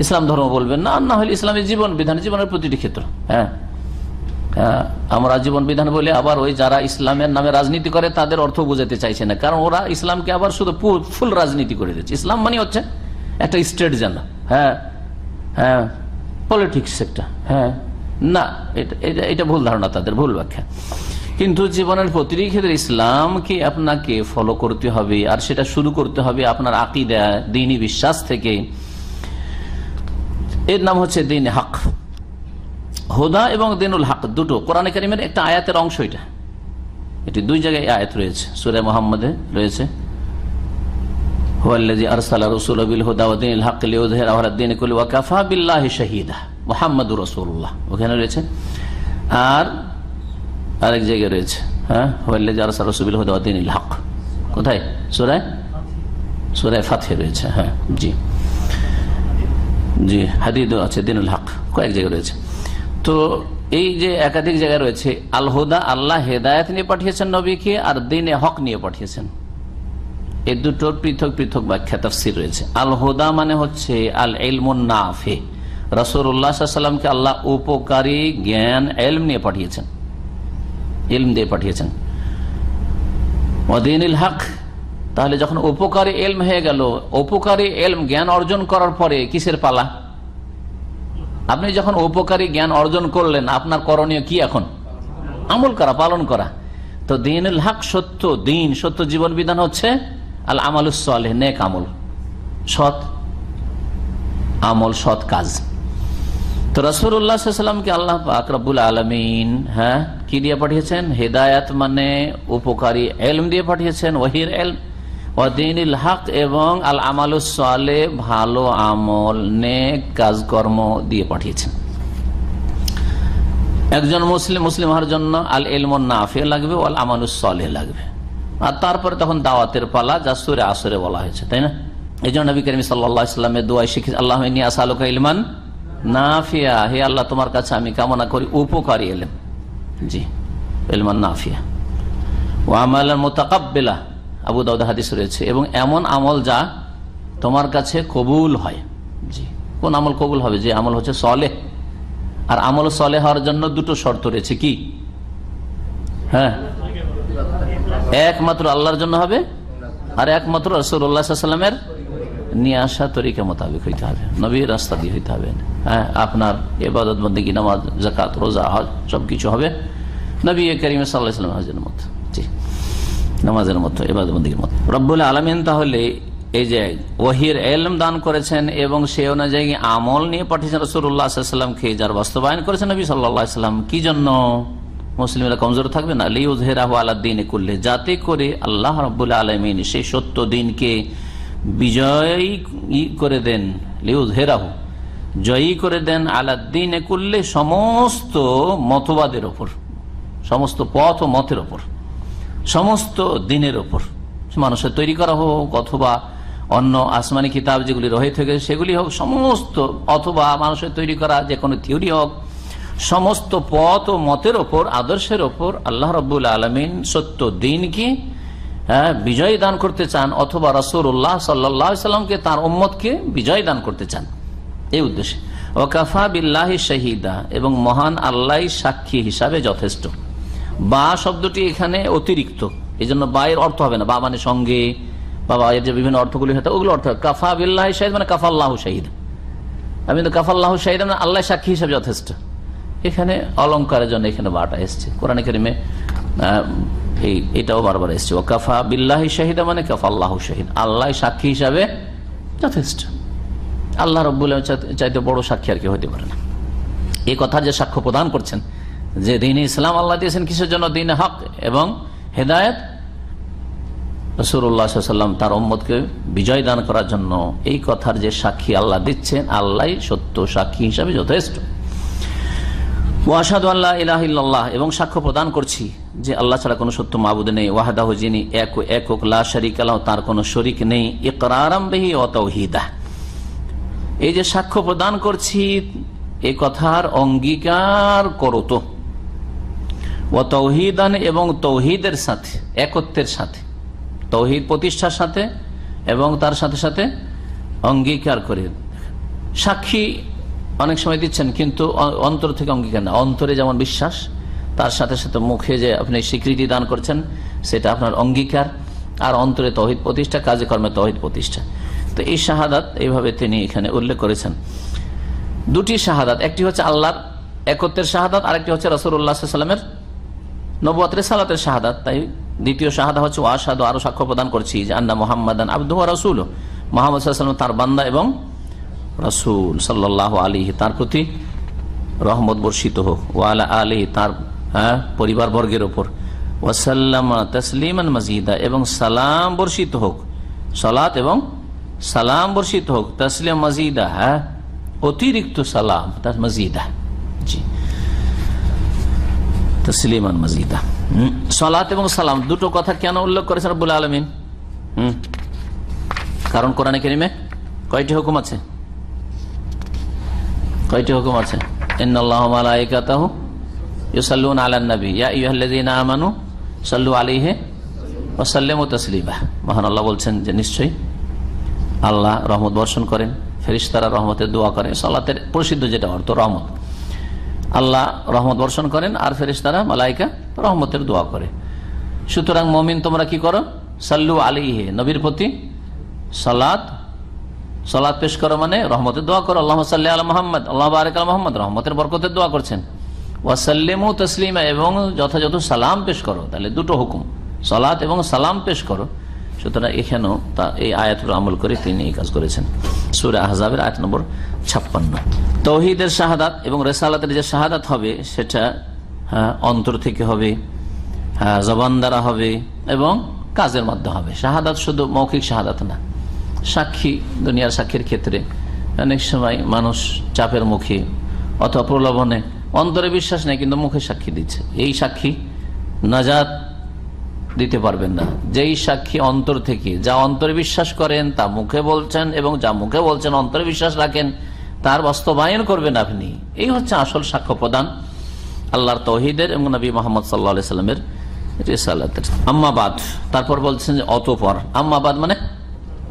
ইসলাম ধর্ম বলবেন না, আর না হলে ইসলামের জীবন বিধান, জীবনের প্রতিটি ক্ষেত্র। আমরা জীবন বিধান বলে আবার ওই যারা ইসলামের নামে রাজনীতি করে তাদের অর্থ বুঝাতে চাইছে না, কারণ ওরা ইসলামকে আবার শুধু ফুল রাজনীতি করে দিচ্ছে। ইসলাম মানে হচ্ছে একটা স্টেট যেন, পলিটিক্স একটা, না, এটা ভুল ধারণা তাদের, ভুল ব্যাখ্যা। কিন্তু জীবনের প্রতিটি ক্ষেত্রে ইসলামকে আপনাকে ফলো করতে হবে, আর সেটা শুরু করতে হবে আপনার আকীদা, দ্বীনি বিশ্বাস থেকে। এর নাম হচ্ছে দ্বীন হক। হুদা এবং দ্বীনুল হক দুটো কোরআনে কারীমের একটা আয়াতের অংশ। এটি 2 জায়গায় আয়াত রয়েছে, সূরা মুহাম্মাদে রয়েছে, হুয়াল্লাযী আরসালা রাসূলাহু বিল হুদা ওয়া দীনিল হক লিইয়ুযহিরাহু আলা দ্বীনি কুল্লিহি ওয়া কাফা বিল্লাহি শাহীদা, মুহাম্মাদুর রাসূলুল্লাহ, ওখানে রয়েছে। আর আরেক জায়গায় রয়েছে হুয়াল্লাযী আরসালা রাসূলাহু বিল হুদা ওয়া দীনিল হক। কোথায়? সূরা ফাতহে রয়েছে। জি, হাদিদও আছে, দীনুল হক কয়েক জায়গায় রয়েছে। তো এই যে একাধিক জায়গায় রয়েছে, আল হুদা, আল্লাহ হেদায়েত নিয়ে পাঠিয়েছেন নবীকে, আর দ্বীনে হক নিয়ে পাঠিয়েছেন। এই দুটোর পৃথক পৃথক ব্যাখ্যা তাফসীর রয়েছে। আল হুদা মানে হচ্ছে আল ইলমুন নাফি, রাসূলুল্লাহ সাল্লাল্লাহু আলাইহি ওয়াসাল্লামকে আল্লাহ উপকারী জ্ঞান ইলম নিয়ে পাঠিয়েছেন, ইলম দিয়ে পাঠিয়েছেন। ওয়া দীনুল হক, তাহলে যখন উপকারী ইলম হয়ে গেল, উপকারী ইলম জ্ঞান অর্জন করার পরে কিসের পালা? আপনি যখন উপকারী জ্ঞান অর্জন করলেন, আপনার করণীয় কি এখন? আমল করা, পালন করা। তো দীনুল হক, সত্য দিন, সত্য জীবন বিধান হচ্ছে আল আমালুস সালেহ, নেক আমল, সৎ আমল, সৎ কাজ। তো রাসূলুল্লাহ সাল্লাল্লাহু আলাইহি ওয়াসাল্লামকে আল্লাহ পাক রব্বুল আলামিন কি দিয়ে পাঠিয়েছেন? হেদায়েত মানে উপকারী ইলম দিয়ে পাঠিয়েছেন, ওহীর ইলম, ওয়া দীনুল হক এবং আল আমালুস সালেহ, ভালো আমল, নেক কাজকর্ম দিয়ে পাঠিয়েছেন। একজন মুসলিম হওয়ার জন্য আল ইলমুন নাফি লাগবে, ওয়াল আমালুস সালেহ লাগবে, আর তারপরে তখন দাওয়াতের পালা, যা সূরা আসরে বলা হয়েছে, তাই না? এই জন্য নবী করিম সাল্লাল্লাহু আলাইহি ওয়াসাল্লামের দোয়া শিখে, আল্লাহুম্মা ইন্নী আসআলুকা ইলমান নাফিয়া, হে আল্লাহ তোমার কাছে আমি কামনা করি উপকারী ইলম, জি, ইলমান নাফিয়া, ওয়া আমালান মুতাকাব্বিলা, আবু দাউদ হাদিস রয়েছে, এবং এমন আমল যা তোমার কাছে কবুল হয়। জি, কোন আমল কবুল হবে? যে আমল হচ্ছে সলেহ। আর আমল সলেহ হওয়ার জন্য দুটো শর্ত রয়েছে, কি? হ্যাঁ, একমাত্র আল্লাহর জন্য হবে, আর একমাত্র রাসূলুল্লাহ সাল্লাল্লাহু আলাইহি ওয়াসাল্লামের নিয়ে আসা তরিকা মোতাবেক হইতে হবে, নবীর রাস্তা দিয়ে হইতে হবে। হ্যাঁ, আপনার ইবাদত বন্দেগী, নামাজ, যাকাত, রোজা, হজ সবকিছু হবে নবী করিম সাল্লাল্লাহু আলাইহি ওয়াসাল্লাম হজের মতো, জি, নামাজের মতো, ইবাদত বন্দেগীর মতো। রব্বুল আলামিন তাহলে এই যে ওহীর ইলম দান করেছেন এবং সে অনুযায়ী আমল নিয়ে পাঠিয়েছেন রাসূলুল্লাহ সাল্লাল্লাহু আলাইহি ওয়াসাল্লামকে, যার বাস্তবায়ন করেছেন নবী সাল্লাল্লাহু আলাইহি ওয়াসাল্লাম। কি জন্য? মুসলিমরা কমজোর থাকবে না, লিইউযহিরাহু আলাদ দীনি কুল্লি, যাতে করে আল্লাহ রাব্বুল আলামিন সেই সত্য দিনকে বিজয়ী করে দেন, লিইউযহিরাহু, জয়ী করে দেন, আলাদ দীনি কুল্লি, সমস্ত মতবাদের ওপর, সমস্ত পথ ও মতের ওপর, সমস্ত দিনের ওপর, মানুষের তৈরি করা হোক অথবা অন্য আসমানি কিতাব যেগুলি রয়ে থেকে সেগুলি হোক, সমস্ত, অথবা মানুষের তৈরি করা যে কোনো থিওরি হোক, সমস্ত পথ ও মতের ওপর, আদর্শের ওপর আল্লাহ রাব্বুল আলামিন সত্য দ্বীনকে বিজয় দান করতে চান, অথবা রাসূলুল্লাহ সাল্লাল্লাহু আলাইহি ওয়াসাল্লামকে, তার উম্মতকে বিজয় দান করতে চান, এই উদ্দেশ্যে। ওয়া কাফা বিল্লাহি শাহিদা, এবং মহান আল্লাহ সাক্ষী হিসাবে যথেষ্ট। বা শব্দটি এখানে অতিরিক্ত, এই জন্য বা এর অর্থ হবে না, বা মানে সঙ্গে, বা এর যে বিভিন্ন অর্থগুলি হয়তো ওগুলো অর্থ, কাফা বিল্লাহি শাহিদ মানে কাফাল্লাহু শাহিদ, আমি তো কাফাল্লাহু শাহিদ মানে আল্লাহ সাক্ষী হিসাবে যথেষ্ট। এখানে অলঙ্কারের জন্য এখানে বাটা এসছে, কোরআনে কারিমে এটাও বারবার এসছে, ও কাফা বিল্লাহি শাহিদা মানে কাফাল্লাহু শাহিদ, আল্লাহ সাক্ষী হিসাবে যথেষ্ট। আল্লাহ রাব্বুল আলামিন চাইতে বড় সাক্ষী আর কি হতে পারে না। এই কথার যে সাক্ষ্য প্রদান করছেন যে দ্বীন ইসলাম আল্লাহ দিয়েছেন কিসের জন্য? দ্বীন হক এবং হেদায়েত, রাসূলুল্লাহ সাল্লাল্লাহু আলাইহি ওয়াসাল্লাম তার উম্মতকে বিজয় দান করার জন্য, এই কথার যে সাক্ষী আল্লাহ দিচ্ছেন, আল্লাহ সত্য সাক্ষী হিসাবে যথেষ্ট। ওয়া আশহাদু আল্লা ইলাহা ইল্লাল্লাহ, এবং সাক্ষ্য প্রদান করছি যে আল্লাহ ছাড়া কোনো সত্য মাবুদ নেই, ওয়াহদাহু, যিনি একক, লা শারীকা লাহু, তার কোনো শরীক নেই, ইকরারাম বিহি ওয়া তাওহীদা, এই যে সাক্ষ্য প্রদান করছি এই কথার অঙ্গীকার করো তো, ওয়া তাওহীদান, এবং তাওহীদের সাথে, একত্বের সাথে, তাওহীদ প্রতিষ্ঠার সাথে এবং তার সাথে সাথে অঙ্গীকার করে। সাক্ষী অনেক সময় দিচ্ছেন কিন্তু অন্তর থেকে অঙ্গীকার না, অন্তরে যেমন বিশ্বাস, তার সাথে সাথে মুখে যে আপনি স্বীকৃতি দান করছেন সেটা আপনার অঙ্গীকার, আর অন্তরে তাওহীদ প্রতিষ্ঠা, কাজে কর্মে তাওহীদ প্রতিষ্ঠা। তো এই শাহাদাত এইভাবে তিনি এখানে উল্লেখ করেছেন। দুটি শাহাদাত, একটি হচ্ছে আল্লাহর একত্বের শাহাদাত, আরেকটি হচ্ছে রাসূলুল্লাহ সাল্লাল্লাহু আলাইহি ওয়াসাল্লামের নবুয়ত রিসালাতের শাহাদাত। তাই দ্বিতীয় শাহাদা হচ্ছে ওয়া আশহাদু, আরো সাক্ষ্য প্রদান করছি যে আন্না মুহাম্মাদান আবদুহু ওয়া রাসূলুহু, মুহাম্মদ সাল্লাল্লাহু আলাইহি ওয়াসাল্লাম তার বান্দা এবং রাসূল সাল্লাল্লাহু আলাইহি, তার প্রতি রহমত বর্ষিত হোক, ওয়া আলা আলিহি, তার পরিবার বর্গের উপর, ওয়া সাল্লামা তাসলিমান মাজিদা, এবং সালাম বর্ষিত হোক, সালাত এবং সালাম বর্ষিত হোক, তাসলিম মাজিদা, অতিরিক্ত সালাম, তার মাজিদা, জি, তাসলিমান মাজিদা। সালাত এবং সালাম দুটো কথা কেন উল্লেখ করেছেন রব্বুল আলামিন? কারণ কোরআনে কারিমে কয়টি হুকুম আছে? কয়টি হুকুম আছে? ইন্নাল্লাহা ওয়া মালাইকাতাহু ইউসাল্লুনা আলান নবী ইয়া আইয়ুহাল্লাযীনা আমানু সাল্লু আলাইহি ওয়াসাল্লিমু তাসলিমা। মহান আল্লাহ বলছেন যে নিশ্চয়ই আল্লাহ রহমত বর্ষণ করেন, ফেরেশতারা রহমতের দোয়া করেন। সালাতের প্রসিদ্ধ যেটা অর্থ রহমত, আল্লাহ রহমত বর্ষণ করেন আর ফেরেশতারা মালাইকা রহমতের দোয়া করে। সুতরাং মুমিন তোমরা কি করো? সাল্লু আলাইহি, নবীর প্রতি সালাত পেশ করো, মানে রহমতের দোয়া করো। আল্লাহুম্মা সাল্লি আলা মুহাম্মদ, আল্লাহু বারিক আলা মুহাম্মদ, রহমতের বরকতের দোয়া করছেন। ওয়াসাল্লিমু তাসলিমা, এবং যথাযথ সালাম পেশ করো। তাহলে দুটো হুকুম, সালাত এবং সালাম পেশ করো। সুতরাং এখানেও এই আয়াতের আমল করে তিনি এই কাজ করেছেন। সূরা আহজাবের আয়াত নম্বর 56। তাওহীদের শাহাদাত এবং রিসালাতের যে শাহাদাত হবে সেটা অন্তর থেকে হবে, জবান দ্বারা হবে এবং কাজের মধ্যে হবে। শাহাদাত শুধু মৌখিক শাহাদাত না, সাক্ষী, দুনিয়ার সাক্ষীর ক্ষেত্রে অনেক সময় মানুষ চাপের মুখে অথবা প্রলোভনে অন্তরে বিশ্বাস নেই কিন্তু মুখে সাক্ষী দিচ্ছে। এই সাক্ষী নাজাত দিতে পারবেন না। যেই সাক্ষী অন্তর থেকে, যা অন্তরে বিশ্বাস করেন তা মুখে বলছেন, এবং যা মুখে বলছেন অন্তরে বিশ্বাস রাখেন, তার বাস্তবায়ন করবেন আপনি। এই হচ্ছে আসল সাক্ষ্য প্রদান আল্লাহর তাওহীদের এবং নবী মুহাম্মদ সাল্লাল্লাহু আলাইহি সাল্লামের রিসালাতের। আম্মা বাদ, তারপর বলছেন যে অতঃপর। আম্মা বাদ মানে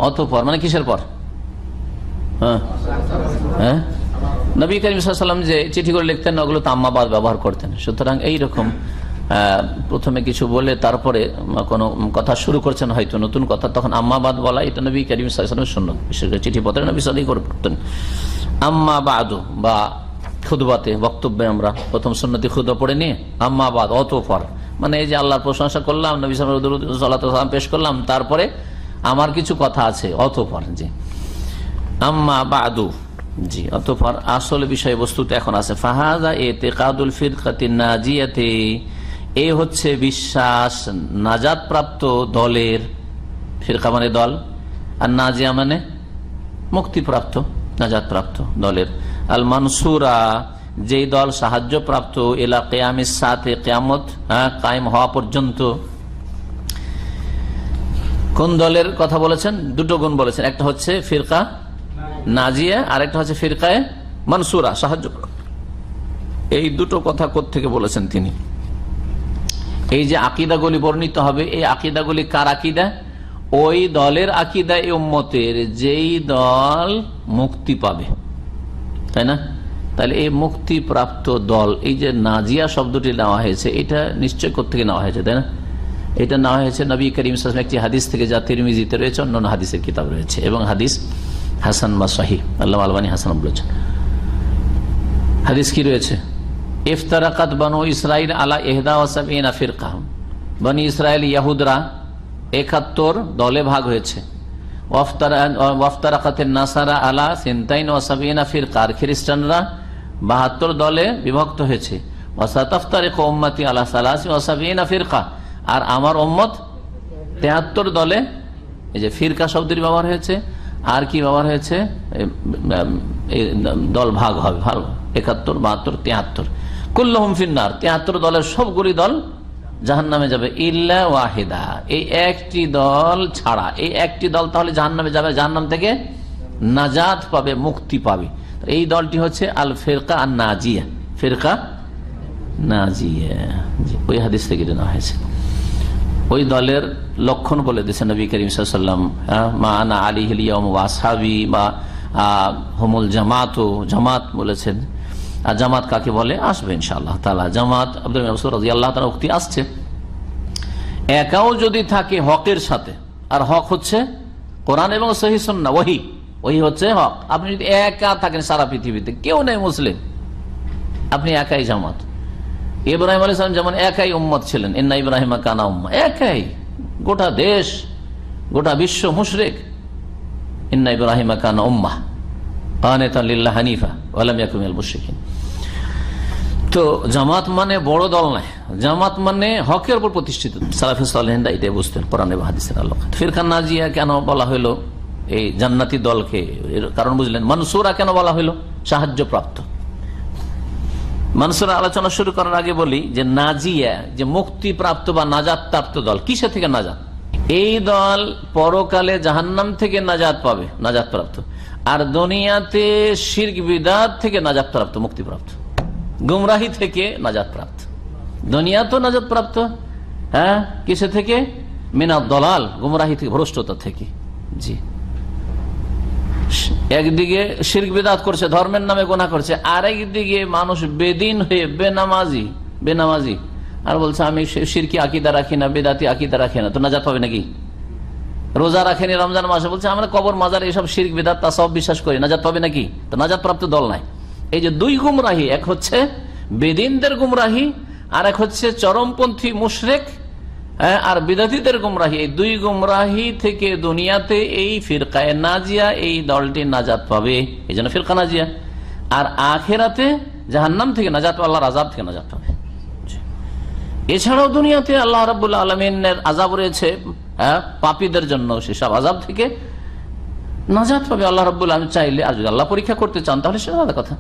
অতঃপর, মানে কিসের পর? হ্যাঁ, নবী করিম সাল্লাল্লাহু আলাইহি ওয়াসাল্লাম যে চিঠি করে লিখতেন ওগুলো তো আম্মা বাদ ব্যবহার করতেন। সুতরাং এইরকম প্রথমে কিছু বলে তারপরে কোনো কথা শুরু করছেন, হয়তো নতুন কথা, তখন আম্মা বাদ বলা এটা নবী করিম সাল্লাল্লাহু আলাইহি ওয়াসাল্লামের সুন্নাত। বিশেষ করে চিঠি পত্রে নবী সাল্লাল্লাহু আলাইহি ওয়াসাল্লাম করতেন। আম্মা বাদু বা খুতবাতে, বক্তব্যে আমরা প্রথম সুন্নতি খুতবা পড়ে নিয়ে আম্মা বাদ অতঃপর, মানে এই যে আল্লাহর প্রশংসা করলাম, নবী সাল্লাল্লাহু আলাইহি ওয়াসাল্লাম পেশ করলাম, তারপরে আমার কিছু কথা আছে অতঃপর। জি, আম্মা বাদু, জি, অতঃপর আসল বিষয়বস্তুতে এখন আছে। ফাহাযা ইতিকাদুল ফিরকাতিন নাজিয়াতি, এই হচ্ছে বিশ্বাস নাজাত প্রাপ্ত দলের। ফিরকা মানে দল, আর নাজিয়া মানে মুক্তিপ্রাপ্ত, নাজাত প্রাপ্ত দলের। আল মানসুরা, যেই দল সাহায্য প্রাপ্ত, ইলা কিয়ামিস সাতে, কিয়ামত কায়েম হওয়া পর্যন্ত। কোন দলের কথা বলেছেন? দুটো গুণ বলেছেন, একটা হচ্ছে ফিরকা নাজিয়া আর একটা হচ্ছে ফিরকায়ে মানসুরা, সাহায্য। এই দুটো কথা কোত্থেকে বলেছেন তিনি? এই যে আকীদাগুলি বর্ণিত হবে, এই আকীদাগুলি কার আকীদা? ওই দলের আকীদা, এই উম্মতের, যেই দল মুক্তি পাবে, তাই না? তাহলে এই মুক্তিপ্রাপ্ত দল, এই যে নাজিয়া শব্দটি নেওয়া হয়েছে, এটা নিশ্চয় কোত্থেকে নেওয়া হয়েছে, তাই না? এটা নেওয়া হয়েছে নবী করিম সাল্লাল্লাহু আলাইহি ওয়াসাল্লাম একটি হাদিস থেকে, যা তিরমিজিতে রয়েছে, অন্যান্য হাদিসের কিতাব রয়েছে, এবং হাদিস হাসান বা সহিহ, আল্লামা আলবানী হাসান বলেছেন। হাদিস কি রয়েছে? ইফতারাকাত বানু ইসরাইল আলা 71 ফিরকা, বনি ইসরাইল ইয়াহুদরা 71 দলে ভাগ হয়েছে। ওয়াফতারাকাতিন নাসারা আলা 72 ফিরকা, আর খ্রিস্টানরা 72 দলে বিভক্ত হয়েছে। ওয়াসাতাফতারিকু উম্মতি আলা 73 ফিরকা, আর আমার উম্মত 73 দলে। এই যে ফিরকা শব্দের ব্যবহার হয়েছে, আর কি ব্যবহার হয়েছে? দল ভাগ হবে, ভালো, 71, 72, 73, কুল্লুহুম ফিন্নার, 73 দলের সবগুলি দল জাহান্নামে যাবে, ইল্লা ওয়াহিদা, এই একটি দল ছাড়া। এই একটি দল তাহলে জাহান্নামে যাবে, জাহান্নাম থেকে নাজাত পাবে, মুক্তি পাবে। এই দলটি হচ্ছে আল ফিরকা আন নাজিয়া, ফিরকা নাজিয়া, ওই হাদিস থেকে নেওয়া হয়েছে। ওই দলের লক্ষণ বলে দিয়েছেন নবী করিম সাল্লাল্লাহু আলাইহি ওয়াসাল্লাম, মা আনা আলাইহিল ইয়াউম ওয়া আসহাবি, বা হুমুল জামাত, জামাত বলেছেন। আর জামাত কাকে বলে আসবে ইনশাআল্লাহ তাআলা। জামাত আব্দুল্লাহ মাসউদ রাদিয়াল্লাহু তাআলা উক্তি আসছে, একাও যদি থাকে হকের সাথে, আর হক হচ্ছে কোরআন এবং সহিহ সুন্নাহ, ওহী হচ্ছে হক। আপনি যদি একা থাকেন সারা পৃথিবীতে, কেউ নেই মুসলিম, আপনি একাই জামাত। ইব্রাহিম আলাইহিস সালাম যেমন একাই উম্মত ছিলেন, ইন্না ইব্রাহিমা কানা উম্মাহ, একাই, গোটা দেশ, গোটা বিশ্ব মুশরিক। ইন্না ইব্রাহিমা কানা উম্মাহ কানিতান লিল্লাহি হানিফা ওয়া লাম ইয়াকুন মিনাল মুশরিকিন। তো জামাত মানে বড় দল নয়, জামাত মানে হকের উপর প্রতিষ্ঠিত। সালাফে সালেহিনরা এটাই বুঝতেন কোরআন এবং হাদিসের আলোকে। ফিরকা নাজিয়া কেন বলা হলো এই জান্নাতি দলকে? এর কারণ বুঝলেন। মানসুরা কেন বলা হলো? সাহায্যপ্রাপ্ত। মানুষের আলোচনা শুরু করার আগে বলি যে নাজিয়া, যে মুক্তিপ্রাপ্ত বা নাজাত প্রাপ্ত দল, কিসে থেকে নাজাত? এই দল পরকালে জাহান্নাম থেকে নাজাত পাবে, নাজাত প্রাপ্ত। আর দুনিয়াতে শিরক বিদআত থেকে নাজাত প্রাপ্ত, মুক্তিপ্রাপ্ত। গুমরাহি থেকে নাজাত প্রাপ্ত। দুনিয়া তো নাজাত প্রাপ্ত, হ্যাঁ, কিসে থেকে? মিনাদ দলাল, গুমরাহি থেকে, ভ্রষ্টতা থেকে। জি, একদিকে শিরক বিদআত করছে, ধর্মের নামে গুনাহ করছে, আরেকদিকে মানুষ বেদিন হয়ে বেনামাজি আর বলছে আমি শিরকি আকীদা রাখি না, বেদাতি আকীদা রাখি না, তো নাজাত পাবে নাকি? রোজা রাখেনি রমজান মাসে, বলছে আমরা কবর মাজার এসব শিরক বিদআত তা সব বিশ্বাস করি, নাজাত পাবে নাকি? তো নাজাত প্রাপ্ত দল নাই। এই যে দুই গুমরাহি, এক হচ্ছে বেদিনদের গুমরাহি, আর এক হচ্ছে চরমপন্থী মুশরিক আর বিদাতীদের গুমরাহি। এই দুই গুমরাহি থেকে দুনিয়াতে এই ফিরকায়ে নাজিয়া, এই দলটি নাজাত পাবে, এই জন্য ফিরকা নাজিয়া। আর আখিরাতে জাহান্নাম থেকে নাজাত, আল্লাহর আযাব থেকে নাজাত পাবে। এছাড়াও দুনিয়াতে আল্লাহ রাব্বুল আলামিনের আযাব রয়েছে পাপীদের জন্য, সেসব আযাব থেকে নাজাত পাবে আল্লাহ রাব্বুল আলামিন চাইলে। আর যদি আল্লাহ পরীক্ষা করতে চান তাহলে সেটা আলাদা কথা।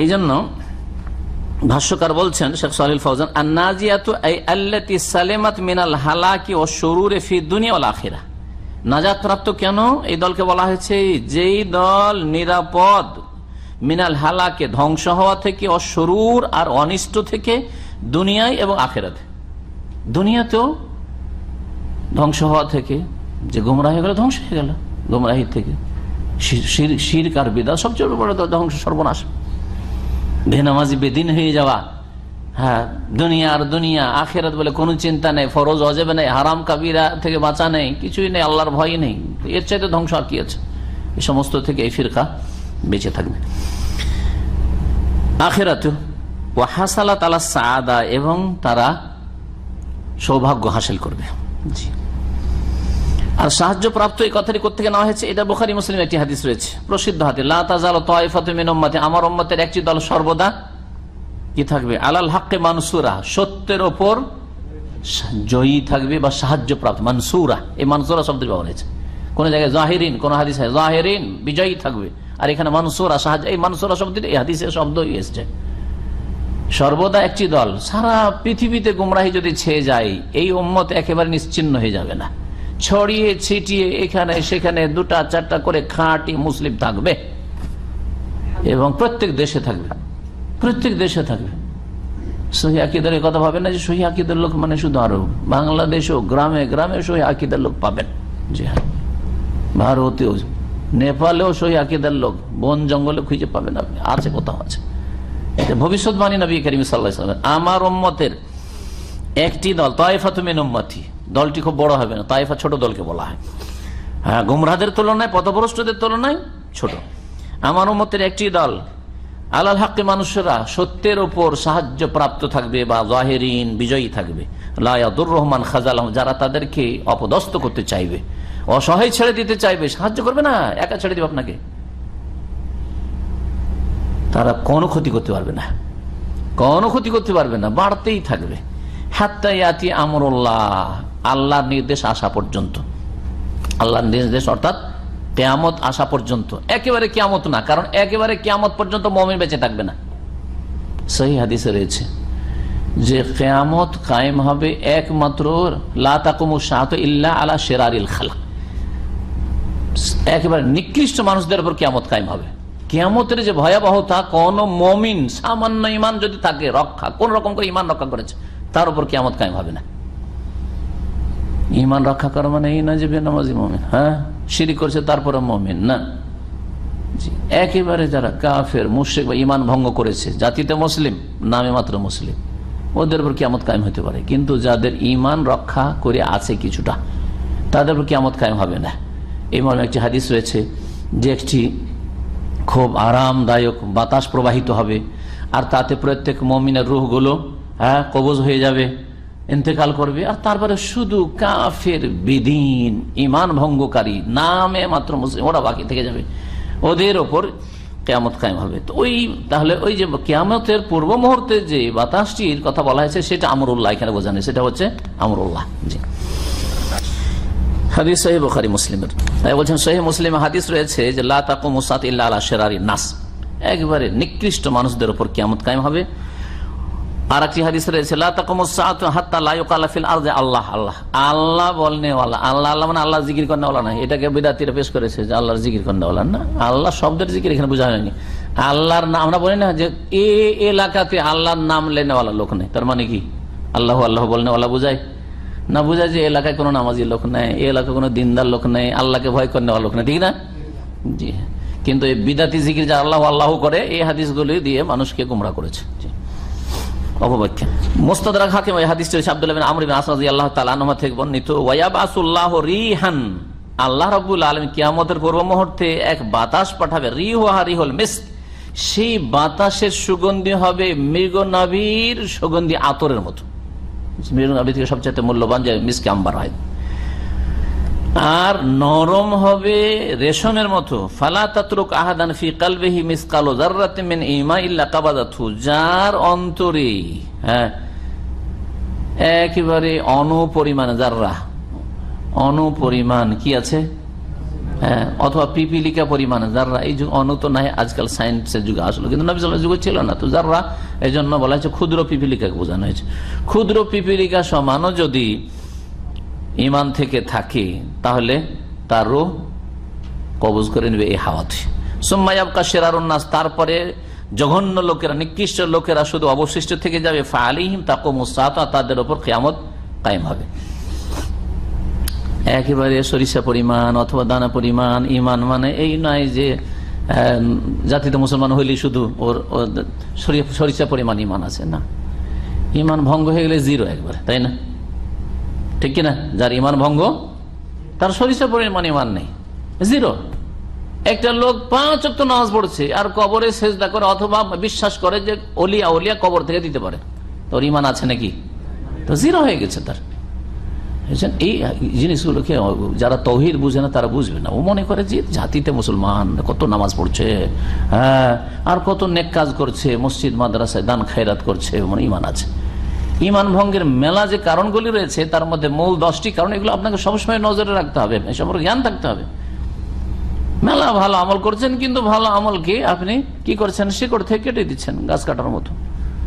এই জন্য ভাষ্যকার বলছেন শেখ সালিল ফৌজান, আন-নাজিয়াতু আই আল্লাতী সালামাত মিনাল হালাকি ওয়াশ শুরুরি ফি দুনিয়া ওয়াল আখিরাহ। নাজাত প্রাপ্ত কেন এই দলকে বলা হয়েছে? যেই দল নিরাপদ মিনাল হালাকে, ধ্বংস হওয়া থেকে, অশুরুর আর অনিষ্ট থেকে, দুনিয়ায় এবং আখিরাতে। দুনিয়াতেও ধ্বংস হওয়া থেকে, যে গুমরাহ হয়ে গেল ধ্বংস হয়ে গেল, গুমরাহি থেকে শিরক আর বিদআত সবচেয়ে বড় ধ্বংস, সর্বনাশ। বেনামাজি বেদিন হয়ে যাওয়া, হ্যাঁ, দুনিয়া আর দুনিয়া, আখিরাত বলে কোনো চিন্তা নেই, ফরজ ওয়াজিব নেই, হারাম কাবিরা থেকে বাঁচা নেই, কিছুই নেই, আল্লাহর ভয় নেই, এর চাইতে ধ্বংস আর কি আছে? এই সমস্ত থেকে এই ফিরকা বেঁচে থাকবে। আখিরাতে ওয়া হাসালাত আলা সাআদা, এবং তারা সৌভাগ্য হাসিল করবে। জি, আর সাহায্য প্রাপ্ত এই কথাটি কোত্থেকে নেওয়া হয়েছে? এটা বুখারী মুসলিম একটি হাদিস রয়েছে, প্রসিদ্ধ হাদিস, লা তাযালু তায়ফাতুম মিন উম্মতি, আমার উম্মতের একটি দল সর্বদা কি থাকবে? আলাল হাক্কি মানসুরা, সত্যের ওপর জয়ী থাকবে বা সাহায্য প্রাপ্ত। মানসুরা, এই মানসুরা শব্দটি ব্যবহার হয়েছে কোন জায়গায়, জাহিরিন, কোন হাদিসে জাহিরিন, বিজয়ী থাকবে, আর এখানে মানসুরা, সাহায্য। এই মানসুরা শব্দটি এই হাদিসের শব্দই এসেছে। সর্বদা একটি দল, সারা পৃথিবীতে গুমরাহি যদি ছেয়ে যায়, এই উম্মত একেবারে নিশ্চিহ্ন হয়ে যাবে না, ছড়িয়ে ছিটিয়ে এখানে সেখানে দুটা চারটা করে খাঁটি মুসলিম থাকবে, এবং প্রত্যেক দেশে থাকবে, প্রত্যেক দেশে থাকবে। সহিহ আকীদার কথা ভাবেন না যে সহিহ আকীদার লোক মানে শুধু আরব, বাংলাদেশেও গ্রামে গ্রামে সহিহ আকীদার লোক পাবেন। জি হ্যাঁ, ভারতেও, নেপালেও সহিহ আকীদার লোক বন জঙ্গলে খুঁজে পাবেন আপনি, আছে, কোথাও আছে। ভবিষ্যৎবাণী নবী করিম সাল্লাল্লাহু আলাইহি ওয়াসাল্লাম, আমার উম্মতের একটি দল, তায়ফাতুম মিন উম্মতি, দলটি খুব বড় হবে না, তাইফা ছোট দলকে বলা হয়, হ্যাঁ, গুমরাহদের তুলনায়, পথভ্রষ্টদের তুলনায় ছোট। আমার উম্মতের একটি দল আলাল হাক্কি, মানুষেরা সত্যের উপর সাহায্য প্রাপ্ত থাকবে বা জাহিরিন, বিজয়ী থাকবে। লা ইয়াদুররুহুম মান খাযালাহুম, যারা তাদেরকে অপদস্থ করতে চাইবে, অসহায় ছেড়ে দিতে চাইবে, সাহায্য করবে না, একা ছেড়ে দিবে আপনাকে, তারা কোনো ক্ষতি করতে পারবে না, কোনো ক্ষতি করতে পারবে না, বাড়তেই থাকবে। হাত্তা ইয়াতি আমরুল্লাহ, আল্লাহর নির্দেশ আসা পর্যন্ত, আল্লাহর নির্দেশ অর্থাৎ কিয়ামত আসা পর্যন্ত। একেবারে কিয়ামত না, কারণ একেবারে কিয়ামত পর্যন্ত মুমিন বেঁচে থাকবে না। সহিহ হাদিসে রয়েছে যে কিয়ামত কায়েম হবে একমাত্র লা তাকুমু সাআতু ইল্লা আলা শিরারিল খালক, একেবারে নিকৃষ্ট মানুষদের উপর কিয়ামত কায়েম হবে। কিয়ামতের যে ভয়াবহতা, কোন মুমিন সামান্য ঈমান যদি থাকে, রক্ষা কোন রকম করে ঈমান রক্ষা করেছে, তার উপর কিয়ামত কায়েম হবে না। ঈমান রক্ষা করা মানে এই না যে বেনামাজি মুমিন, হ্যাঁ, শিরক করছে তারপরে মুমিন না। একেবারে যারা কাফের, মুশরিক বা ঈমান ভঙ্গ করেছে, জাতিতে মুসলিম, নামে মাত্র মুসলিম, ওদের উপর কিয়ামত কায়েম হতে পারে, কিন্তু যাদের ঈমান রক্ষা করে আছে কিছুটা, তাদের উপর কিয়ামত কায়েম হবে না। এই মর্মে একটি হাদিস রয়েছে যে একটি খুব আরামদায়ক বাতাস প্রবাহিত হবে, আর তাতে প্রত্যেক মুমিনের রূহগুলো কবজ হয়ে যাবে, ইন্তেকাল করবে, আর তারপরে শুধু কাফের, বেদিন, ঈমান ভঙ্গকারী, নামে মাত্র মুসলিম, ওরা বাকি থেকে যাবে, ওদের ওপর কিয়ামত কায়েম হবে। তো তাহলে ওই যে কিয়ামতের পূর্ব মুহূর্তে যে বাতাসটির কথা বলা হয়েছে, সেটা আমরুল্লাহ এখানে বোঝানো, সেটা হচ্ছে আমরুল্লাহ। জি, হাদিস সহিহ বুখারী মুসলিমের, তাই বলছেন সহিহ মুসলিমে হাদিস রয়েছে যে লা তাকুমু সাআতু ইল্লা আলা শিরারিন নাস, একবারে নিকৃষ্ট মানুষদের উপর কিয়ামত কায়েম হবে। আর একটি হাদিস রয়েছে লা তাকুমু সাআতু হাত্তা লা ইউকালা ফিল আরদি আল্লাহ আল্লাহ, আল্লাহ বলনেওয়ালা, আল্লাহ আল্লাহ মানে আল্লাহ জিকির করেওয়ালা না, এটাকে বিদআতীরা পেশ করেছে যে আল্লাহর জিকির করেওয়ালা না, আল্লাহ শব্দের জিকির এখানে বোঝা হয়নি। আল্লাহর নাম, আমরা বলি না যে এই এলাকাতে আল্লাহর নাম লেনেওয়ালা লোক নেই, তার মানে কি আল্লাহ আল্লাহ বলনেওয়ালা বোঝায়? না বোঝা যে এলাকায় কোনো নামাজি লোক নেই, এই এলাকায় কোনো দিনদার লোক নেই, আল্লাহকে ভয় করে নেওয়া লোক নেই, ঠিক না? জি। কিন্তু এই বিদাতি জিকির যা আল্লাহ আল্লাহ করে, এই হাদিসগুলি দিয়ে মানুষকে গুমরাহ করেছে। অপব্যাখ্যা। মুস্তাদরাক হাকিম এই হাদিসটি হচ্ছে আব্দুল্লাহ বিন আমর বিন আস রাদিয়াল্লাহু তাআলা আনহু থেকে বর্ণিত। ওয়ায়াবাসুল্লাহু রিহান, আল্লাহ রাব্বুল আলামিন কিয়ামতের পূর্ব মুহূর্তে এক বাতাস পাঠাবে, রিহুহা রিহুল মিস্ক, সেই বাতাসের সুগন্ধি হবে মৃগনাভির সুগন্ধি আতরের মতো। মৃগনাভি থেকে সবচেয়ে মূল্যবান যে মিস্কে আম্বার হয়, আর নরম হবে রেশমের মতো। ফালা তাতরুক আহাদান ফি কলবিহি মিসকালু যাররাতিন মিন ঈমান ইল্লা কাবাদাতহু, যার অন্তরে একেবারে অনুপরিমাণ যাররা, অনুপরিমাণ কি আছে, অথবা পিপিলিকা পরিমাণ যাররা। এই যুগ অনু তো নাই, আজকাল সায়েন্সের যুগে আসলো, কিন্তু নবী সাল্লাল্লাহু আলাইহি ওয়াসাল্লাম যুগে ছিল না। তো যাররা এই জন্য বলা হয়েছে ক্ষুদ্র পিপিলিকাকে বোঝানো হয়েছে। ক্ষুদ্র পিপিলিকা সমানও যদি ইমান থেকে থাকে তাহলে তার রূহ কবজ করে নেবে এই হাওয়াতে। সুম্মা ইয়াবকা শিরারুন নাস, তারপরে জঘন্য লোকেরা, নিকৃষ্ট লোকেরা শুধু অবশিষ্ট থেকে যাবে। ফাআলাইহিম তাকুমুস সাআতা, তাদের উপর কিয়ামত কায়েম হবে। একেবারে সরিষা পরিমাণ অথবা দানা পরিমাণ ইমান, মানে এই নয় যে জাতিতে মুসলমান হইলে শুধু ওর সরিষা পরিমাণ ইমান আছে, না। ইমান ভঙ্গ হয়ে গেলে জিরো একবারে, তাই না? ঠিক কিনা? যার ইমান ভঙ্গ তার সরিষা পরিমাণ ইমান নেই, জিরো। একটা লোক 5 ওয়াক্ত নামাজ পড়ছে আর কবরে সেজদা করে অথবা বিশ্বাস করে যে ওলিয়া কবর থেকে দিতে পারে, তোর ইমান আছে নাকি? তো জিরো হয়ে গেছে তার। এই জিনিসগুলোকে যারা তৌহিদ বুঝে না তারা বুঝবে না। ও মনে করে যে জাতিতে মুসলমান কত নামাজ পড়ছে, আর কত নেক কাজ করছে, মসজিদ মাদ্রাসায় দান খায়রাত করছে, মানে ইমান আছে। ইমান ভঙ্গের মেলা যে কারণগুলি রয়েছে তার মধ্যে মূল 10টি কারণ, এগুলো আপনাকে সবসময় নজরে রাখতে হবে, এ সম্পর্কে জ্ঞান থাকতে হবে। মেলা ভালো আমল করছেন, কিন্তু ভালো আমলকে আপনি কি করছেন, শিকড় থেকে কেটে দিচ্ছেন, গাছ কাটার মতো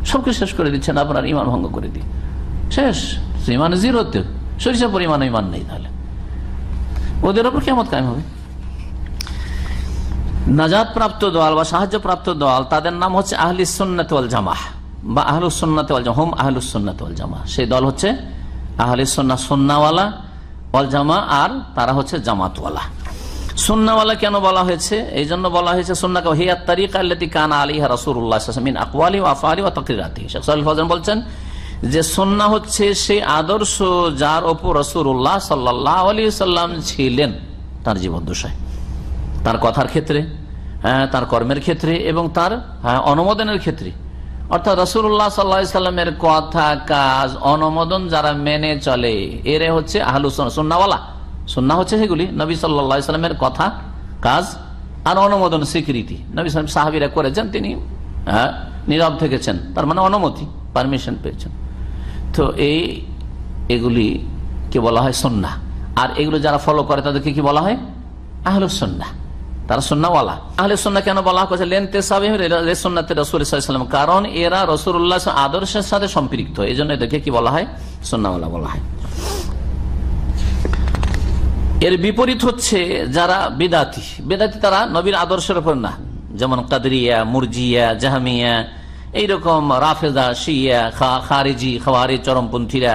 সবকে শেষ করে দিচ্ছেন, আপনার ইমান ভঙ্গ করে দিয়ে শেষ। ইমান জিরোতে, সরিষা পরিমাণ ইমান নেই, তাহলে ওদের ওপর কিয়ামত কায়েম হবে। নাজাত প্রাপ্ত দল বা সাহায্য প্রাপ্ত দল, তাদের নাম হচ্ছে আহলিস সুন্নাত ওয়াল জামাহ বা আহলুস সুন্নাত ওয়াল জামাহ, হুম আহলুস সুন্নাত ওয়াল জামাহ। সেই দল হচ্ছে আহলিস সুন্নাহ, সুন্নাহওয়ালা, ওয়াল জামাহ, আর তারা হচ্ছে জামাতওয়ালা। সুন্নাহওয়ালা কেন বলা হয়েছে? এই জন্য বলা হয়েছে সুন্নাহ হিয়া তারিকা আল্লাতী কানা আলাইহা রাসূলুল্লাহ সাল্লাল্লাহু আলাইহি ওয়াসাল্লাম মিন আকওয়ালিহি ওয়া আফআলিহি ওয়া তাকরিরাতিহি। শেখ সালেহ ফাওজান বলছেন যে সুন্নাহ হচ্ছে সেই আদর্শ যার ওপর রাসূলুল্লাহ সাল্লাল্লাহু আলাইহি ওয়াসাল্লাম ছিলেন তার জীবদ্দশায়, তার কথার ক্ষেত্রে, তার কর্মের ক্ষেত্রে এবং তার অনুমোদনের ক্ষেত্রে। অর্থাৎ রাসূলুল্লাহ সাল্লাল্লাহু আলাইহি ওয়াসাল্লামের কথা, কাজ, অনুমোদন যারা মেনে চলে এরা হচ্ছে আহলুস সুন্নাহ, সুন্নাহওয়ালা। সুন্নাহ হচ্ছে সেগুলি নবী সাল্লাল্লাহু আলাইহি ওয়াসাল্লামের কথা, কাজ আর অনুমোদন, স্বীকৃতি। নবী সাল্লাল্লাহু সাহাবীরা করেছেন, তিনি নীরব থেকেছেন, তার মানে অনুমতি, পারমিশন পেয়েছেন। তো এগুলিকে বলা হয় সুন্নাহ। আর এগুলো যারা ফলো করে তাদেরকে কি বলা হয়? আহলুস সুন্নাহ, তারা সুন্নাহওয়ালা। আহলে সুন্নাহ কেন বলা হয়েছে? লিনতিসাবিহিম লিসুন্নাতি রাসূল সাল্লাল্লাহু আলাইহি ওয়াসাল্লাম, কারণ এরা রাসূলুল্লাহ আদর্শের সাথে সম্পৃক্ত, এই জন্য এদেরকে কি বলা হয়? সুন্নাহওয়ালা বলা হয়। এর বিপরীত হচ্ছে যারা বিদাতি, বেদাতি তারা নবীর আদর্শের উপর না, যেমন কাদরিয়া, মুরজিয়া, জাহমিয়া, এইরকম রাফেদা, শিয়া, খারিজি, খাওয়ারি, চরমপন্থীরা,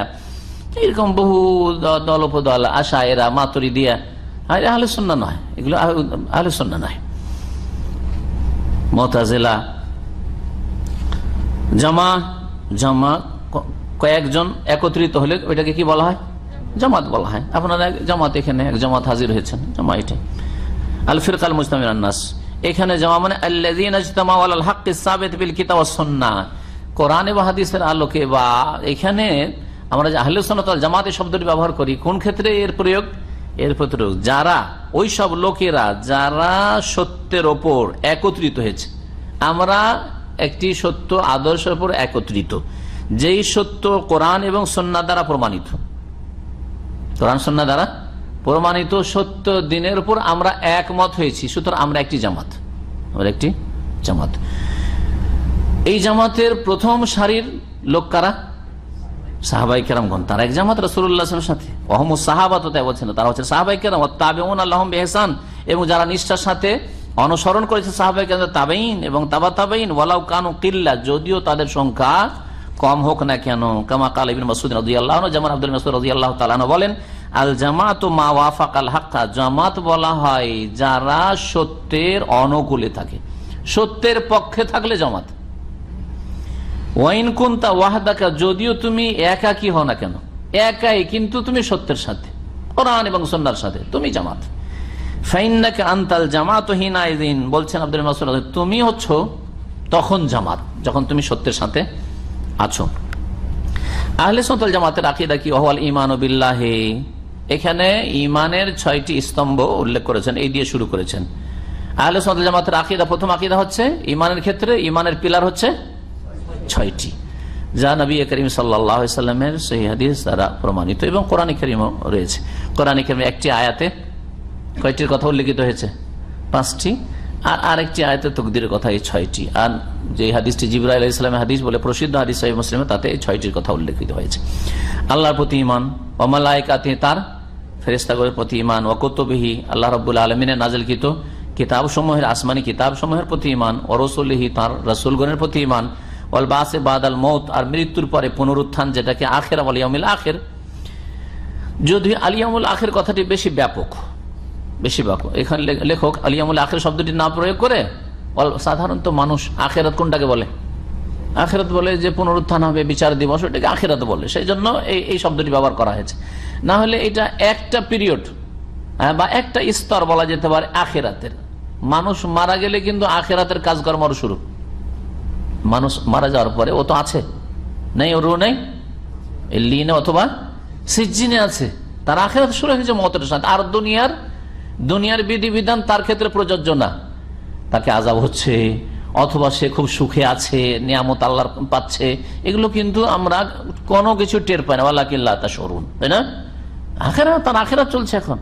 এইরকম বহু দল উপদল, আশায়েরা, মাতুরিদিয়া, আহলে সুন্নাহ নয়, এগুলো আহলে সুন্নাহ নয়। মুতাজিলা, জামা কয়েকজন একত্রিত হলে ওইটাকে কি বলা হয়? জামাত বলা হয়। আপনারা জামাত, এখানে এক জামাত হাজির হয়েছেন, জামা এটাই আল ফিরকাল মুজতামিউন নাস। এখানে জামা মানে আল্লাযীনা ইজতামাউ আলাল হাক্কি সাবিত বিল কিতাব ওয়াস সুন্নাহ, কোরআন এবং হাদিসের আলোকে। বা এখানে আমরা যে আহলে সুন্নাত ওয়াল জামাত শব্দটি ব্যবহার করি, কোন ক্ষেত্রে এর প্রয়োগ? এর প্রয়োগ যারা, ওই সব লোকেরা যারা সত্যের ওপর একত্রিত হয়েছে। আমরা একটি সত্য আদর্শের উপর একত্রিত, যেই সত্য কোরআন এবং সুন্নাহ দ্বারা প্রমাণিত, কোরআন সুন্নাহ দ্বারা প্রমাণিত সত্য দিনের উপর আমরা একমত হয়েছি, সুতরাং আমরা একটি জামাত, আমরা একটি জামাত। এই জামাতের প্রথম সারির লোক কারা? সাহাবায়ে কেরামগণ, তারা এক জামাত রাসূলুল্লাহ সাল্লাল্লাহু আলাইহি ওয়াসাল্লামের সাথে। ওয়াহুমুস সাহাবা, তো তাই বলছেন, তারা হচ্ছে সাহাবায়ে কেরাম, ওয়া তাবিউন লাহুম বিইহসান, এবং যারা নিষ্ঠার সাথে অনুসরণ করেছে সাহাবায়ে কেরাম, তাবেঈন এবং তাবা তাবেঈন, ওয়ালাউ কানু কিল্লা, যদিও তাদের সংখ্যা কম হোক না কেন, কামা কাল ইবনে মাসউদ রাদিয়াল্লাহু আনহু, যেমন আব্দুল মাসউদ রাদিয়াল্লাহু তাআলা আনহু বলেন, আল জামাতু মা ওয়াফাকাল হাক্কা, জামাত বলা হয় যারা সত্যের অনুকূলে থাকে, সত্যের পক্ষে থাকলে জামাত। ওয়াইন কুনতা ওয়াহদাকা, যদিও তুমি একাকী হও না কেন, একাই কিন্তু তুমি সত্যের সাথে, কোরআন এবং সুন্নাহর সাথে, তুমি জামাত। ফাইন্নাকা আনতাল জামাতু হিনাইযিন, বলছেন আব্দুল মাসউদ, তুমি হচ্ছ তখন জামাত যখন তুমি সত্যের সাথে আছো। আহলে সুন্নাত ওয়াল জামাতের আকীদা কি? ওয়াল ঈমানু বিল্লাহি, এখানে ঈমানের 6টি স্তম্ভ উল্লেখ করেছেন, এই দিয়ে শুরু করেছেন। আহলে সুন্নাত ওয়াল জামাতের আকীদা, প্রথম আকীদা হচ্ছে ঈমানের ক্ষেত্রে ঈমানের পিলার হচ্ছে 6টি, যা নবী করিম সাল্লাল্লাহু আলাইহি সাল্লামের সহিহ হাদিস দ্বারা প্রমাণিত এবং কোরআন কারীমও রয়েছে। কোরআন কারীমে একটি আয়াতে কয়টির কথা উল্লেখিত হয়েছে? 5টি, আর আরেকটি আয়াতে তাকদীরের কথা এই 6টি। আর যে হাদিসটি জিবরাইল আলাইহিস সালামের হাদিস বলে প্রসিদ্ধ হাদিস সহিহ মুসলিমে, তাতে এই 6টির কথা উল্লেখিত হয়েছে। আল্লাহর প্রতি ঈমান, ওয়া মালায়েকাতিহি, তার ফেরেশতাগণের প্রতি ঈমান, ওয়া কুতুবিহি, আল্লাহ রাব্বুল আলামিনের নাযিলকৃত কিতাবসমূহের, আসমানি কিতাবসমূহের প্রতি ঈমান, ওয়া রাসূলিহি, তার রাসূলগণের প্রতি ঈমান, ওয়াল বাসে বাদাল মউত, আর মৃত্যুর পরে পুনরুত্থান, যেটাকে আখিরা ওয়াল ইয়াউমিল আখির। যদি আল ইয়াউমুল আখির কথাটি বেশি ব্যাপক, এখানে লেখক আল ইয়াউমুল আখির শব্দটি না প্রয়োগ করে সাধারণত মানুষ আখিরাত কোনটাকে বলে? আখিরাত বলে যে পুনরুত্থান হবে, বিচার দিবস, ওটাকে আখিরাত বলে, সেই জন্য এই শব্দটি ব্যবহার করা হয়েছে। না হলে এটা একটা পিরিয়ড বা একটা স্তর বলা যেতে পারে আখিরাতের। মানুষ মারা গেলে কিন্তু আখিরাতের কাজকর্ম শুরু। মানুষ মারা যাওয়ার পরে ও তো আছে, নেই, ওর নেই, এলিনে অথবা সিজ্জিনে আছে, তার আখিরাত শুরু হয়েছে মওতের সাথে। আর দুনিয়ার বিধিবিধান তার ক্ষেত্রে প্রযোজ্য না, তাকে আযাব হচ্ছে অথবা সে খুব সুখে আছে, নিয়ামত আল্লাহর পাচ্ছে, এগুলো কিন্তু আমরা কোনো কিছু টের পাই না, ওয়ালাকিন লা তাশউরুন, তাই না? আখিরাত, তার আখিরাত চলছে, এখন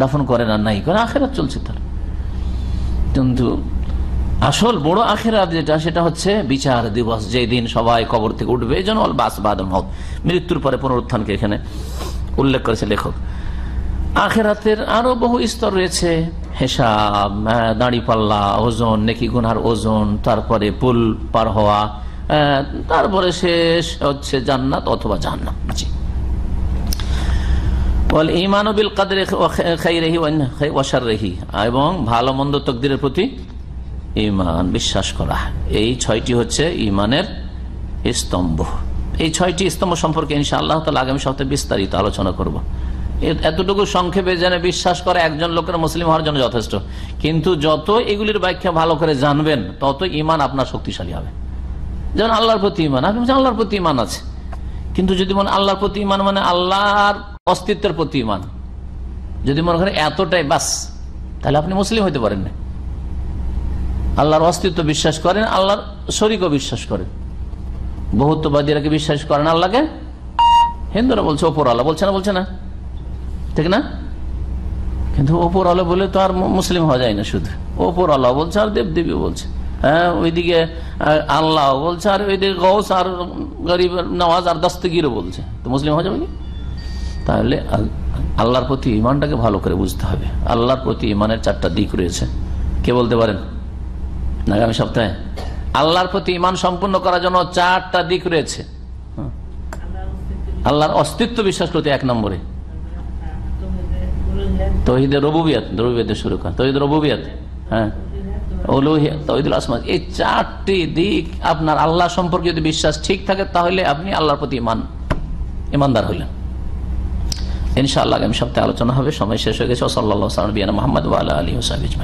দাফন করে না, নাই করে, আখিরাত চলছে তার। কিন্তু আসল বড় আখিরাত যেটা, সেটা হচ্ছে বিচার দিবস, যেদিন সবাই কবর থেকে উঠবে। এই জন্য আল বাস বাদাল মউত, মৃত্যুর পরে পুনরুত্থানকে এখানে উল্লেখ করেছে লেখক। আখিরাতের আরো বহু স্তর রয়েছে, হিসাব, দাঁড়িপাল্লা, ওজন, নেকি গুনার ওজন, তারপরে পুল পার হওয়া, তারপরে শেষ হচ্ছে জান্নাত অথবা জাহান্নাম। জি, ওয়াল ঈমানু বিল কদরি খাইরিহি ওয়া শাররিহি, এবং ভালো মন্দ তাকদীরের প্রতি ঈমান, বিশ্বাস করা। এই 6টি হচ্ছে ঈমানের স্তম্ভ। এই 6টি স্তম্ভ সম্পর্কে ইনশাআল্লাহ তাআলা আগামী সপ্তাহে বিস্তারিত আলোচনা করব। এতটুকু সংক্ষেপে জেনে বিশ্বাস করা একজন লোকের মুসলিম হওয়ার জন্য যথেষ্ট, কিন্তু যত এগুলির ব্যাখ্যা ভালো করে জানবেন তত ঈমান আপনার শক্তিশালী হবে। যেমন আল্লাহর প্রতি ঈমান, আপনি আল্লাহর প্রতি ঈমান আছে, কিন্তু যদি মনে আল্লাহর প্রতি ঈমান মানে আল্লাহর অস্তিত্বের প্রতি ঈমান, যদি মনে করেন এতটাই বাস, তাহলে আপনি মুসলিম হইতে পারেন না। আল্লাহর অস্তিত্ব বিশ্বাস করেন, আল্লাহর শরীকও বিশ্বাস করেন। বহুত্ববাদীরা কি বিশ্বাস করেন আল্লাহকে? হিন্দুরা বলছে ওপর আল্লাহ, বলছে না, ঠিক না? কিন্তু ওপর আল্লাহ বলে তো আর মুসলিম হওয়া যায় না। শুধু ওপর আল্লাহ বলছে আর দেবদেবী বলছে, হ্যাঁ, ওইদিকে আল্লাহ বলছে আর ওইদিকে গৌস আর গরিব নওয়াজ আর দস্তগীরও বলছে, তো মুসলিম হওয়া যাবে কি? তাহলে আল্লাহর প্রতি ঈমানটাকে ভালো করে বুঝতে হবে। আল্লাহর প্রতি ঈমানের 4টা দিক রয়েছে, কে বলতে পারেন আগামী সপ্তাহে? আল্লাহর প্রতি ঈমান সম্পূর্ণ করার জন্য 4টা দিক রয়েছে। আল্লাহর অস্তিত্ব বিশ্বাস করতে 1 নম্বরে তাওহীদে রুবুবিয়ত, রুবুবিয়তে শুরু করা, তাওহীদে রুবুবিয়ত, হ্যাঁ, উলুহিয়ত, তাওহীদুল আসমা। এই 4টি দিক আপনার আল্লাহ সম্পর্কে যদি বিশ্বাস ঠিক থাকে, তাহলে আপনি আল্লাহর প্রতি ঈমানদার হইলেন। ইনশাআল্লাহ আগামী সপ্তাহে আলোচনা হবে। সময় শেষ হয়ে গেছে। সাল্লাল্লাহু আলাইহি ওয়া সাল্লাম, মুহাম্মদ ওয়া আলা আলিহি ওয়া সাহবিহি।